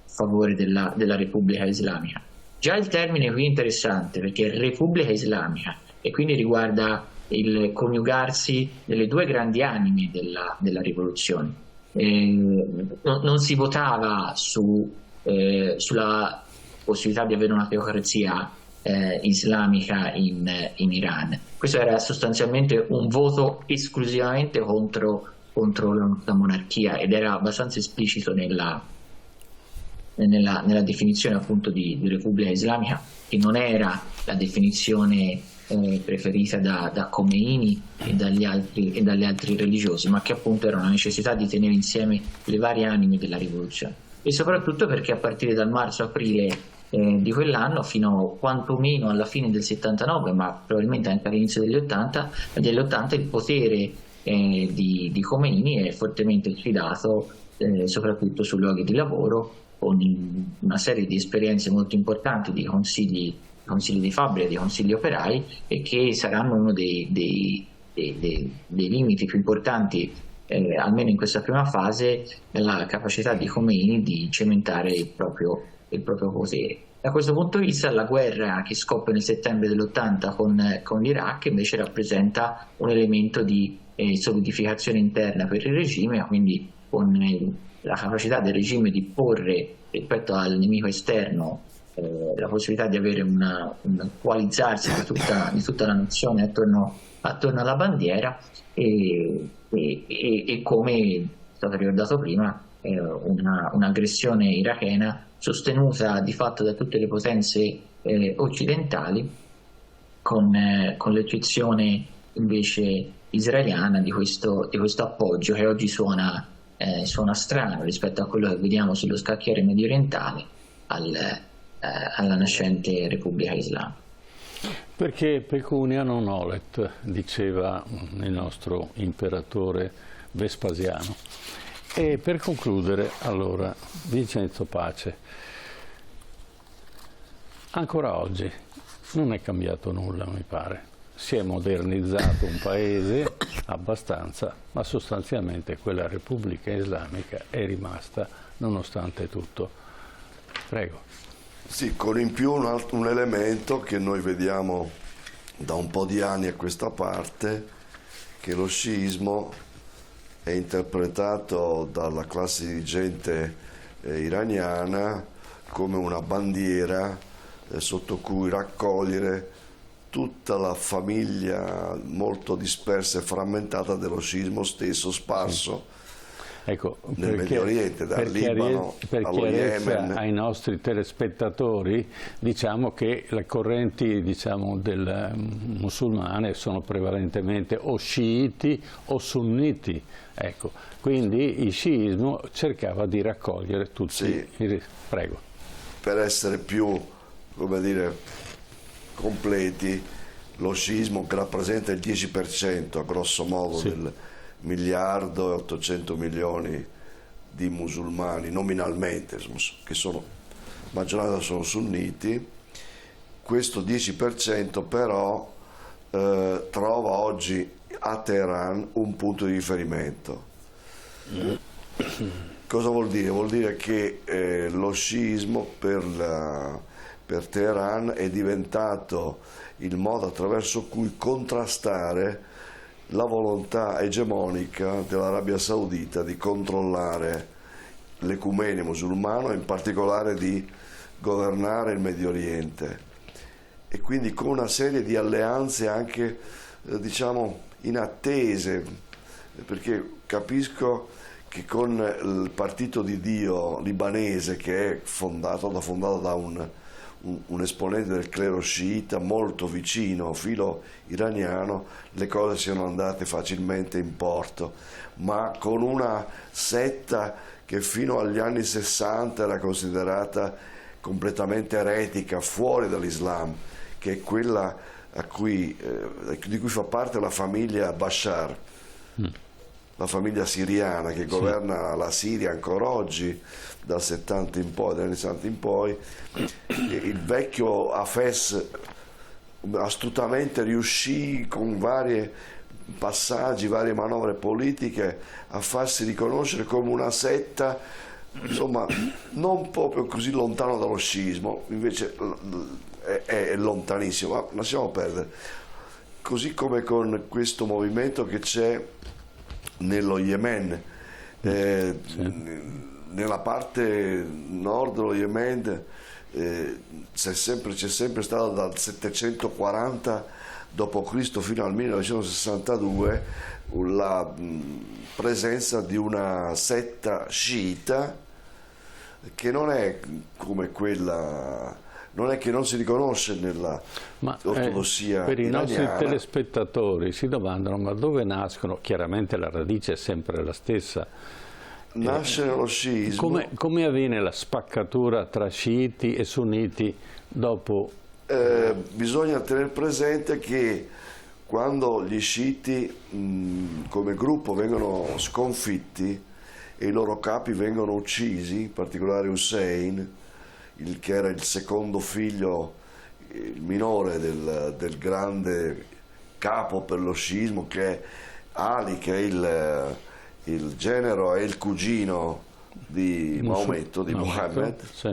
favore della Repubblica Islamica. Già il termine qui è interessante, perché Repubblica Islamica, e quindi riguarda il coniugarsi delle due grandi anime della rivoluzione. Non si votava sulla possibilità di avere una teocrazia islamica in Iran. Questo era sostanzialmente un voto esclusivamente contro la monarchia, ed era abbastanza esplicito nella definizione appunto di Repubblica Islamica, che non era la definizione preferita da Khomeini e dalle altri religiosi, ma che appunto era una necessità di tenere insieme le varie anime della rivoluzione, e soprattutto perché a partire dal marzo-aprile di quell'anno fino quantomeno alla fine del 79, ma probabilmente anche all'inizio degli 80 il potere di Khomeini è fortemente sfidato soprattutto sui luoghi di lavoro, con una serie di esperienze molto importanti di consigli di fabbrica, di consigli operai, e che saranno uno dei limiti più importanti, almeno in questa prima fase, nella capacità di Khomeini di cementare il proprio potere. Da questo punto di vista la guerra che scoppia nel settembre dell'80 con l'Iraq invece rappresenta un elemento di solidificazione interna per il regime, quindi con la capacità del regime di porre rispetto al nemico esterno la possibilità di avere un coalizzarsi di tutta la nazione attorno alla bandiera, e come è stato ricordato prima, un'aggressione irachena sostenuta di fatto da tutte le potenze occidentali, con l'eccezione invece israeliana di questo appoggio, che oggi suona strano rispetto a quello che vediamo sullo scacchiere mediorientale alla nascente Repubblica Islamica. Perché pecunia non olet, diceva il nostro imperatore Vespasiano. E per concludere, allora, Vincenzo Pace, ancora oggi non è cambiato nulla, mi pare. Si è modernizzato un paese abbastanza, ma sostanzialmente quella Repubblica Islamica è rimasta nonostante tutto. Prego. Sì, con in più un elemento che noi vediamo da un po' di anni a questa parte, che lo sciismo è interpretato dalla classe dirigente iraniana come una bandiera sotto cui raccogliere tutta la famiglia molto dispersa e frammentata dello sciismo stesso, sparso Ecco, nel Medio Oriente, dal Libano allo Yemen. Ai nostri telespettatori, diciamo che le correnti, diciamo, del musulmane sono prevalentemente o sciiti o sunniti, ecco. Quindi il sciismo cercava di raccogliere tutti. Sì. Prego. Per essere più, come dire, completi, lo sciismo che rappresenta il 10% a grosso modo del 1.800.000.000 di musulmani nominalmente, che sono maggioranza sono sunniti. Questo 10% però trova oggi a Teheran un punto di riferimento. Cosa vuol dire? Vuol dire che lo sciismo per Teheran è diventato il modo attraverso cui contrastare la volontà egemonica dell'Arabia Saudita di controllare l'ecumene musulmano, in particolare di governare il Medio Oriente, e quindi con una serie di alleanze anche diciamo inattese, perché capisco che con il partito di Dio libanese, che è fondato da un esponente del clero sciita molto vicino, filo iraniano, le cose siano andate facilmente in porto, ma con una setta che fino agli anni 60 era considerata completamente eretica, fuori dall'Islam, che è quella di cui fa parte la famiglia Bashar, la famiglia siriana che governa la Siria ancora oggi, dal 70 in poi, dagli anni 60 in poi. Il vecchio Hafez astutamente riuscì con vari passaggi, varie manovre politiche a farsi riconoscere come una setta, insomma, non proprio così lontano dallo sciismo, invece è lontanissimo, ma lasciamo perdere. Così come con questo movimento che c'è nello Yemen, nella parte nord dello Yemen c'è sempre stato dal 740 d.C. fino al 1962 la presenza di una setta sciita che non è come quella, non è che non si riconosce nella ortodossia per i nostri iraniana. telespettatori si domandano: ma dove nascono? Chiaramente la radice è sempre la stessa. Nasce nello sciismo. Come avviene la spaccatura tra sciiti e sunniti dopo? Bisogna tenere presente che quando gli sciiti come gruppo vengono sconfitti e i loro capi vengono uccisi, in particolare Hussein, che era il secondo figlio, il minore del grande capo per lo sciismo, che è Ali, che è il genero e il cugino di Maometto, di Mohammed, sì,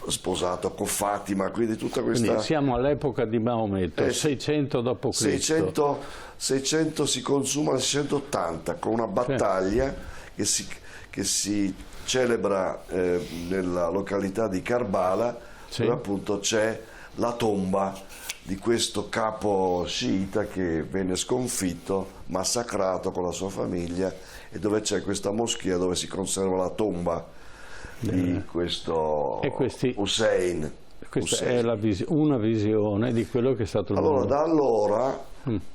sposato con Fatima, quindi tutta questa... Quindi siamo all'epoca di Maometto, 600 d.C. 600 si consuma nel 680 con una battaglia che si celebra nella località di Karbala, dove appunto c'è la tomba di questo capo sciita che venne sconfitto, massacrato con la sua famiglia, e dove c'è questa moschea dove si conserva la tomba di questo Hussein. Questa è una visione di quello che è stato il mondo. Da allora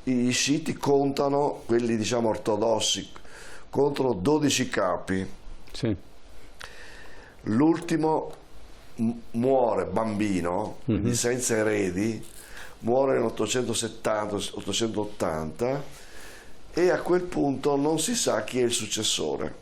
i sciiti contano, quelli diciamo ortodossi, contano 12 capi. Sì. L'ultimo muore bambino, quindi senza eredi, muore nel 870-880, e a quel punto non si sa chi è il successore.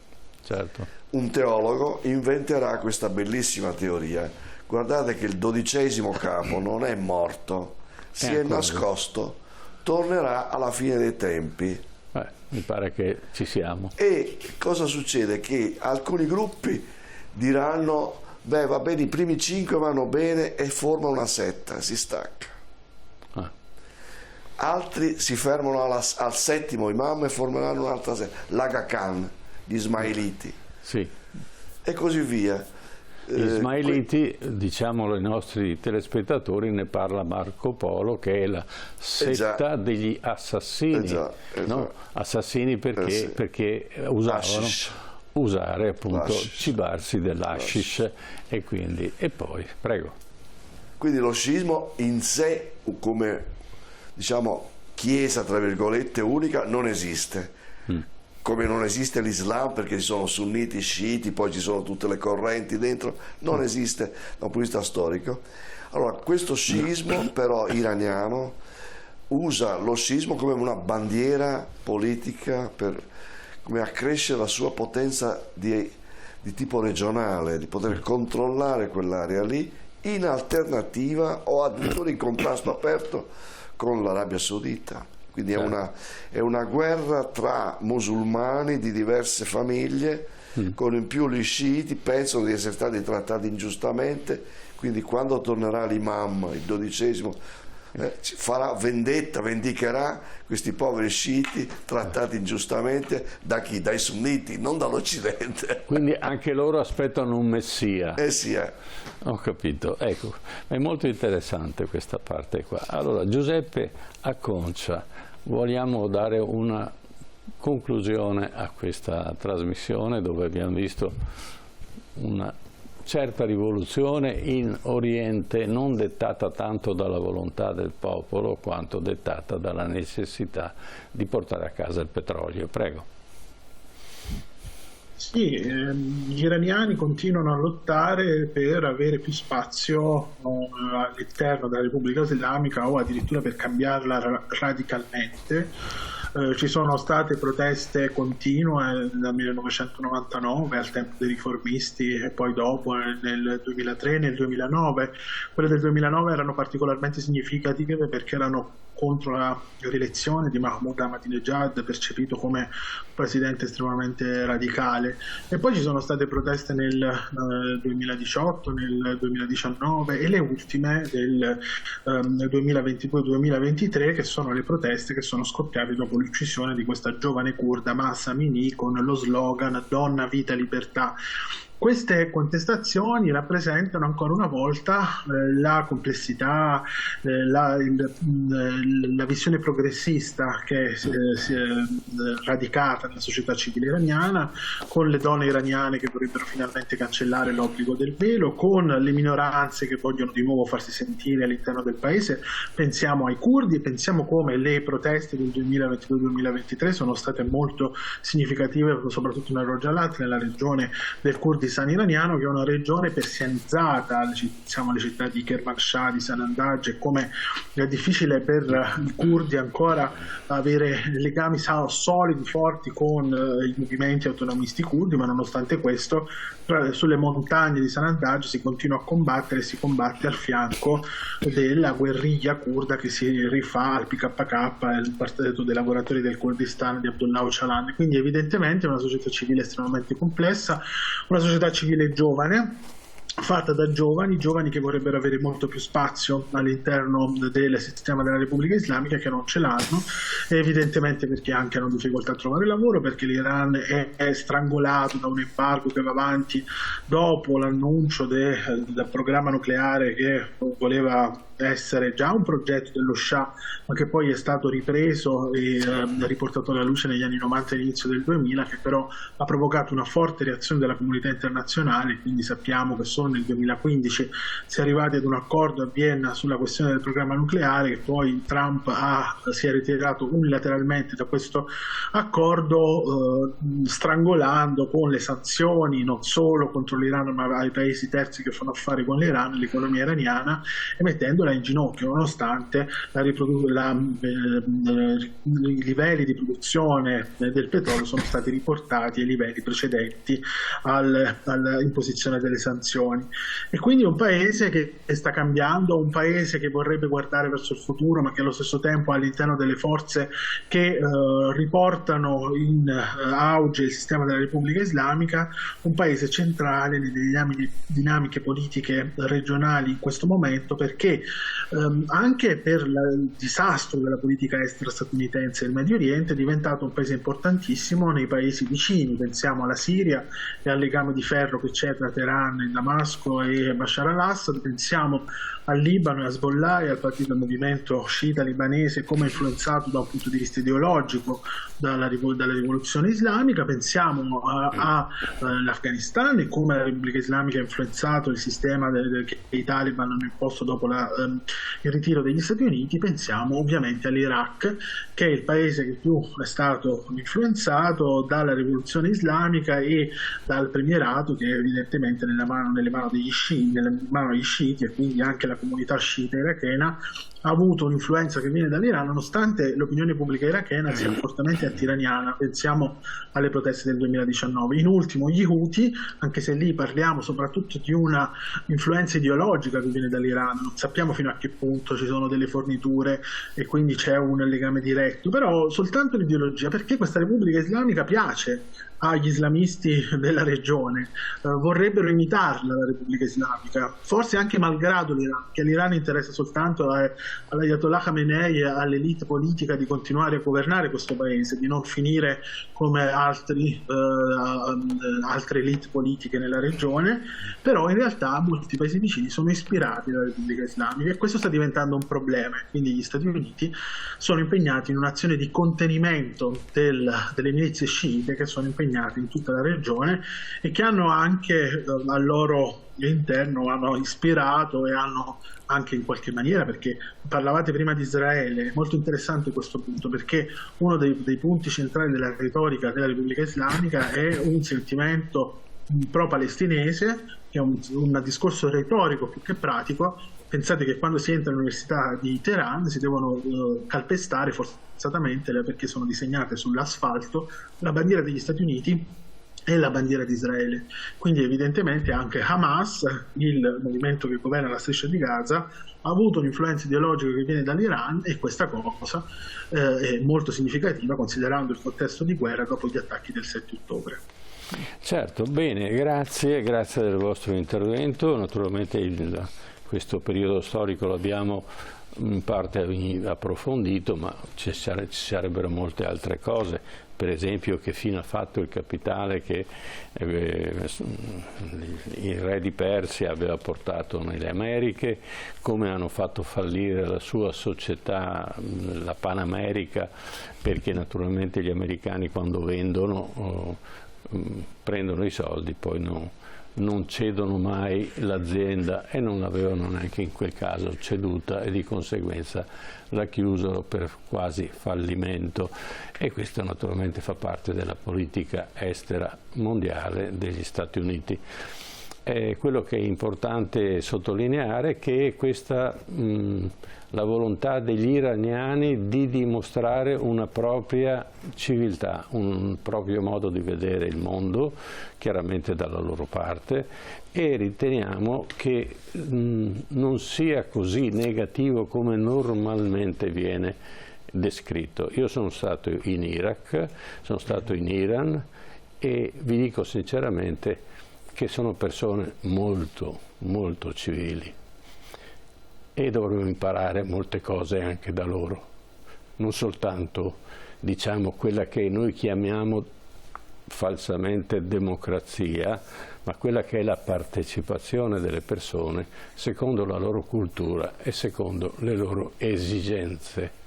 Certo. Un teologo inventerà questa bellissima teoria: guardate che il 12° capo non è morto, si è nascosto, tornerà alla fine dei tempi. Mi pare che ci siamo. E cosa succede? Che alcuni gruppi diranno: beh, va bene, i primi 5 vanno bene, e forma una setta, si stacca. Altri si fermano al 7° imam e formeranno un'altra setta, l'Aga Khan, gli Ismailiti, sì, e così via. Gli Ismailiti, diciamolo ai nostri telespettatori, ne parla Marco Polo, che è la setta degli assassini. No? Assassini perché usavano usare appunto, cibarsi dell'hashish e poi, prego. Quindi lo sciismo in sé, come diciamo chiesa tra virgolette unica, non esiste. Come non esiste l'Islam, perché ci sono sunniti, sciiti, poi ci sono tutte le correnti dentro, non esiste da un punto di vista storico. Allora, questo sciismo però iraniano usa lo sciismo come una bandiera politica per come accrescere la sua potenza di tipo regionale, di poter controllare quell'area lì in alternativa o addirittura in contrasto aperto con l'Arabia Saudita. Quindi è una guerra tra musulmani di diverse famiglie, con in più gli sciiti pensano di essere stati trattati ingiustamente, quindi quando tornerà l'imam, il 12°, farà vendetta, vendicherà questi poveri sciiti trattati ingiustamente da chi? Dai sunniti, non dall'Occidente. Quindi anche loro aspettano un messia. Sì. Ho capito, ecco, è molto interessante questa parte qua. Allora, Giuseppe Acconcia, vogliamo dare una conclusione a questa trasmissione dove abbiamo visto una certa rivoluzione in Oriente, non dettata tanto dalla volontà del popolo quanto dettata dalla necessità di portare a casa il petrolio. Prego. Sì, gli iraniani continuano a lottare per avere più spazio all'interno della Repubblica Islamica o addirittura per cambiarla radicalmente. Ci sono state proteste continue dal 1999 al tempo dei riformisti e poi dopo nel 2003 e nel 2009. Quelle del 2009 erano particolarmente significative perché erano contro la rielezione di Mahmoud Ahmadinejad, percepito come un presidente estremamente radicale. E poi ci sono state proteste nel 2018, nel 2019 e le ultime del 2022-2023, che sono le proteste che sono scoppiate dopo l'uccisione di questa giovane curda Mahsa Amini con lo slogan "Donna, vita, libertà". Queste contestazioni rappresentano ancora una volta la complessità, la visione progressista che si è radicata nella società civile iraniana, con le donne iraniane che vorrebbero finalmente cancellare l'obbligo del velo, con le minoranze che vogliono di nuovo farsi sentire all'interno del paese. Pensiamo ai curdi e pensiamo come le proteste del 2022-2023 sono state molto significative, soprattutto nel Rojalat, nella regione del Kurdistan iraniano, che è una regione persianizzata, diciamo le città di Kermanshah, di Sanandaj, e come è difficile per i curdi ancora avere legami solidi, forti con i movimenti autonomisti curdi, ma nonostante questo sulle montagne di Sanandaj si continua a combattere e si combatte al fianco della guerriglia curda che si rifà al PKK, il partito dei lavoratori del Kurdistan di Abdullah Öcalan. Quindi evidentemente è una società civile estremamente complessa, una società civile giovane, fatta da giovani che vorrebbero avere molto più spazio all'interno del sistema della Repubblica Islamica, che non ce l'hanno, evidentemente perché anche hanno difficoltà a trovare lavoro, perché l'Iran è strangolato da un embargo che va avanti dopo l'annuncio del programma nucleare che voleva essere già un progetto dello Shah, ma che poi è stato ripreso e riportato alla luce negli anni 90 e all'inizio del 2000, che però ha provocato una forte reazione della comunità internazionale. Quindi sappiamo che solo nel 2015 si è arrivati ad un accordo a Vienna sulla questione del programma nucleare, che poi Trump si è ritirato unilateralmente da questo accordo, strangolando con le sanzioni non solo contro l'Iran ma ai paesi terzi che fanno affari con l'Iran l'economia iraniana, e mettendola in ginocchio, nonostante i livelli di produzione del petrolio sono stati riportati ai livelli precedenti all'imposizione delle sanzioni. E quindi un paese che sta cambiando, un paese che vorrebbe guardare verso il futuro, ma che allo stesso tempo ha all'interno delle forze che riportano in auge il sistema della Repubblica Islamica, un paese centrale nelle dinamiche politiche regionali in questo momento, perché anche per il disastro della politica estera statunitense del Medio Oriente è diventato un paese importantissimo nei paesi vicini. Pensiamo alla Siria e al legame di ferro che c'è tra Teheran e Damasco e Bashar al-Assad, pensiamo al Libano e a Hezbollah e al partito del movimento sciita libanese, come influenzato da un punto di vista ideologico dalla rivoluzione islamica, pensiamo all'Afghanistan e come la Repubblica Islamica ha influenzato il sistema che i Taliban hanno imposto dopo il ritiro degli Stati Uniti, pensiamo ovviamente all'Iraq, che è il paese che più è stato influenzato dalla rivoluzione islamica e dal premierato che è evidentemente nelle mani degli sciiti, e quindi anche la comunità sciita irachena ha avuto un'influenza che viene dall'Iran, nonostante l'opinione pubblica irachena sia fortemente anti-iraniana. Pensiamo alle proteste del 2019. In ultimo gli Houthi, anche se lì parliamo soprattutto di una influenza ideologica che viene dall'Iran, non sappiamo fino a che punto ci sono delle forniture e quindi c'è un legame diretto, però soltanto l'ideologia, perché questa Repubblica Islamica piace agli islamisti della regione, vorrebbero imitarla la Repubblica Islamica, forse anche malgrado l'Iran, che all'Iran interessa soltanto all'Ayatollah Khamenei e all'elite politica di continuare a governare questo paese, di non finire come altre elite politiche nella regione, però in realtà molti paesi vicini sono ispirati dalla Repubblica Islamica e questo sta diventando un problema. Quindi gli Stati Uniti sono impegnati in un'azione di contenimento delle milizie sciite che sono impegnate in tutta la regione e che hanno anche al loro interno hanno ispirato e hanno anche in qualche maniera, perché parlavate prima di Israele, è molto interessante questo punto, perché uno dei punti centrali della retorica della Repubblica Islamica è un sentimento pro-palestinese, che è un discorso retorico più che pratico. Pensate che quando si entra all'università di Teheran si devono calpestare forzatamente, perché sono disegnate sull'asfalto, la bandiera degli Stati Uniti e la bandiera di Israele. Quindi evidentemente anche Hamas, il movimento che governa la striscia di Gaza, ha avuto un'influenza ideologica che viene dall'Iran, e questa cosa è molto significativa considerando il contesto di guerra dopo gli attacchi del 7 ottobre. Certo, bene, grazie del vostro intervento. Naturalmente questo periodo storico l'abbiamo in parte approfondito, ma ci sarebbero molte altre cose, per esempio che fine ha fatto il capitale che il re di Persia aveva portato nelle Americhe, come hanno fatto fallire la sua società, la Pan America, perché naturalmente gli americani quando vendono prendono i soldi, poi non cedono mai l'azienda e non l'avevano neanche in quel caso ceduta e di conseguenza la chiusero per quasi fallimento, e questo naturalmente fa parte della politica estera mondiale degli Stati Uniti. Quello che è importante sottolineare è che la volontà degli iraniani di dimostrare una propria civiltà, un proprio modo di vedere il mondo, chiaramente dalla loro parte, e riteniamo che non sia così negativo come normalmente viene descritto. Io sono stato in Iraq, sono stato in Iran e vi dico sinceramente che sono persone molto, molto civili e dovremmo imparare molte cose anche da loro, non soltanto, diciamo, quella che noi chiamiamo falsamente democrazia, ma quella che è la partecipazione delle persone secondo la loro cultura e secondo le loro esigenze.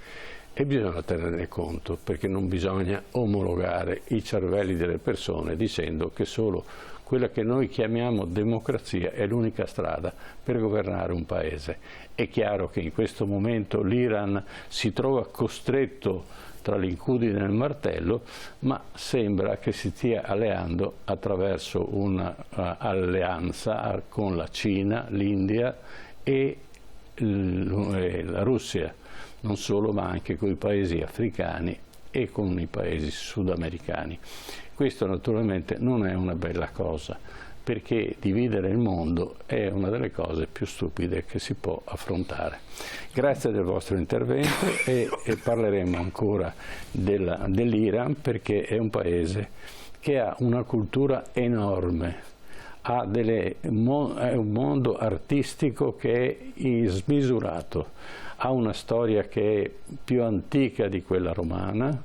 E bisogna tenerne conto, perché non bisogna omologare i cervelli delle persone dicendo che solo quella che noi chiamiamo democrazia è l'unica strada per governare un paese. È chiaro che in questo momento l'Iran si trova costretto tra l'incudine e il martello, ma sembra che si stia alleando attraverso un'alleanza con la Cina, l'India e la Russia, non solo ma anche con i paesi africani e con i paesi sudamericani. Questo naturalmente non è una bella cosa, perché dividere il mondo è una delle cose più stupide che si può affrontare. Grazie del vostro intervento e parleremo ancora dell'Iran, perché è un paese che ha una cultura enorme, è un mondo artistico che è smisurato, ha una storia che è più antica di quella romana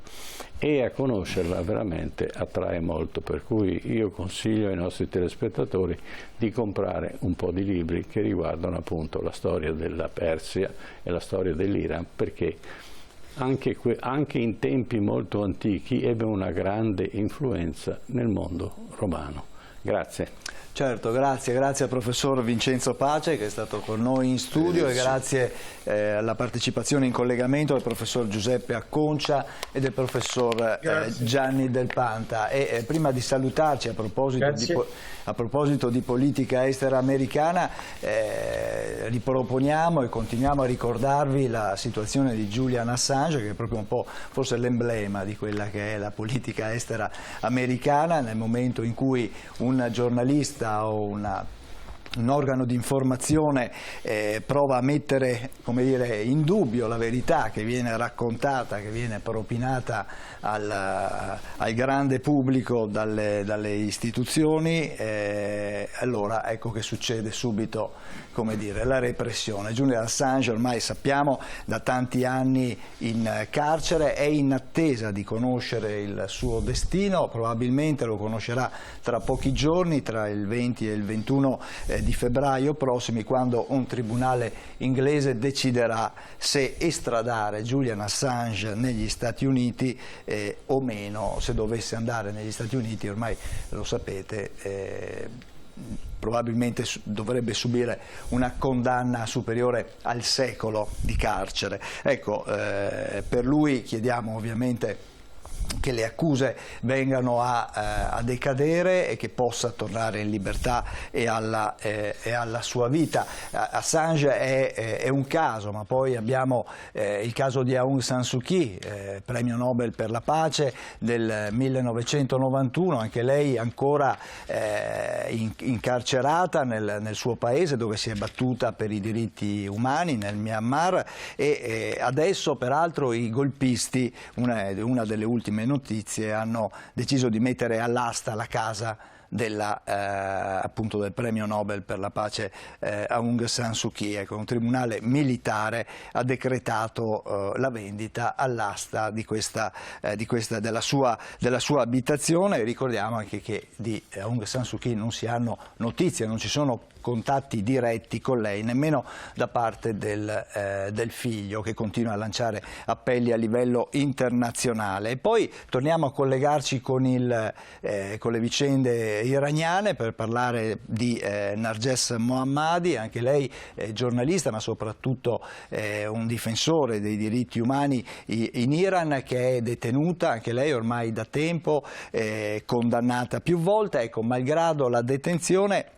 e a conoscerla veramente attrae molto, per cui io consiglio ai nostri telespettatori di comprare un po' di libri che riguardano appunto la storia della Persia e la storia dell'Iran, perché anche in tempi molto antichi ebbe una grande influenza nel mondo romano. Grazie. Certo, grazie al professor Vincenzo Pace che è stato con noi in studio, e grazie alla partecipazione in collegamento del professor Giuseppe Acconcia e del professor Gianni Del Panta. E prima di salutarci, a proposito di politica estera americana, riproponiamo e continuiamo a ricordarvi la situazione di Julian Assange, che è proprio un po' forse l'emblema di quella che è la politica estera americana, nel momento in cui un giornalista o un organo di informazione prova a mettere, come dire, in dubbio la verità che viene raccontata, che viene propinata al grande pubblico dalle istituzioni, allora ecco che succede subito, come dire, la repressione. Julian Assange, ormai sappiamo, da tanti anni in carcere, è in attesa di conoscere il suo destino, probabilmente lo conoscerà tra pochi giorni, tra il 20 e il 21 di febbraio prossimi, quando un tribunale inglese deciderà se estradare Julian Assange negli Stati Uniti o meno. Se dovesse andare negli Stati Uniti, ormai lo sapete, probabilmente dovrebbe subire una condanna superiore al secolo di carcere. Ecco, per lui chiediamo ovviamente che le accuse vengano a decadere e che possa tornare in libertà e alla sua vita. Assange è un caso, ma poi abbiamo il caso di Aung San Suu Kyi, premio Nobel per la pace del 1991, anche lei ancora incarcerata nel suo paese, dove si è battuta per i diritti umani, nel Myanmar, e adesso peraltro i golpisti, una delle ultime notizie, hanno deciso di mettere all'asta la casa appunto del premio Nobel per la pace Aung San Suu Kyi. Ecco, un tribunale militare ha decretato la vendita all'asta della sua abitazione. Ricordiamo anche che di Aung San Suu Kyi non si hanno notizie, non ci sono contatti diretti con lei, nemmeno da parte del figlio, che continua a lanciare appelli a livello internazionale. E poi torniamo a collegarci con le vicende iraniane per parlare di Narges Mohammadi, anche lei è giornalista ma soprattutto un difensore dei diritti umani in Iran, che è detenuta anche lei ormai da tempo, condannata più volte. Ecco, malgrado la detenzione,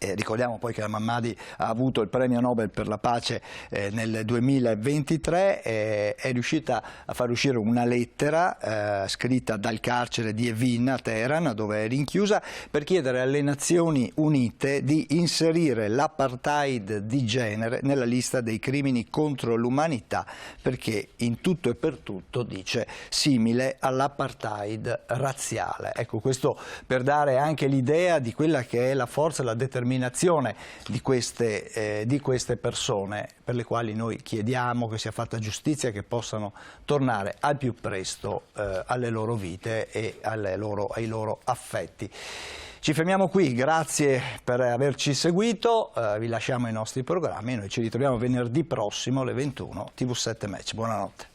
ricordiamo poi che Mohammadi ha avuto il premio Nobel per la pace nel 2023, è riuscita a far uscire una lettera scritta dal carcere di Evin a Teheran, dove è rinchiusa, per chiedere alle Nazioni Unite di inserire l'apartheid di genere nella lista dei crimini contro l'umanità, perché in tutto e per tutto, dice, simile all'apartheid razziale. Ecco, questo per dare anche l'idea di quella che è la forza e la determinazione di queste persone, per le quali noi chiediamo che sia fatta giustizia, che possano tornare al più presto alle loro vite e ai loro affetti. Ci fermiamo qui, grazie per averci seguito, vi lasciamo ai nostri programmi, noi ci ritroviamo venerdì prossimo alle 21, TV7 Match. Buonanotte.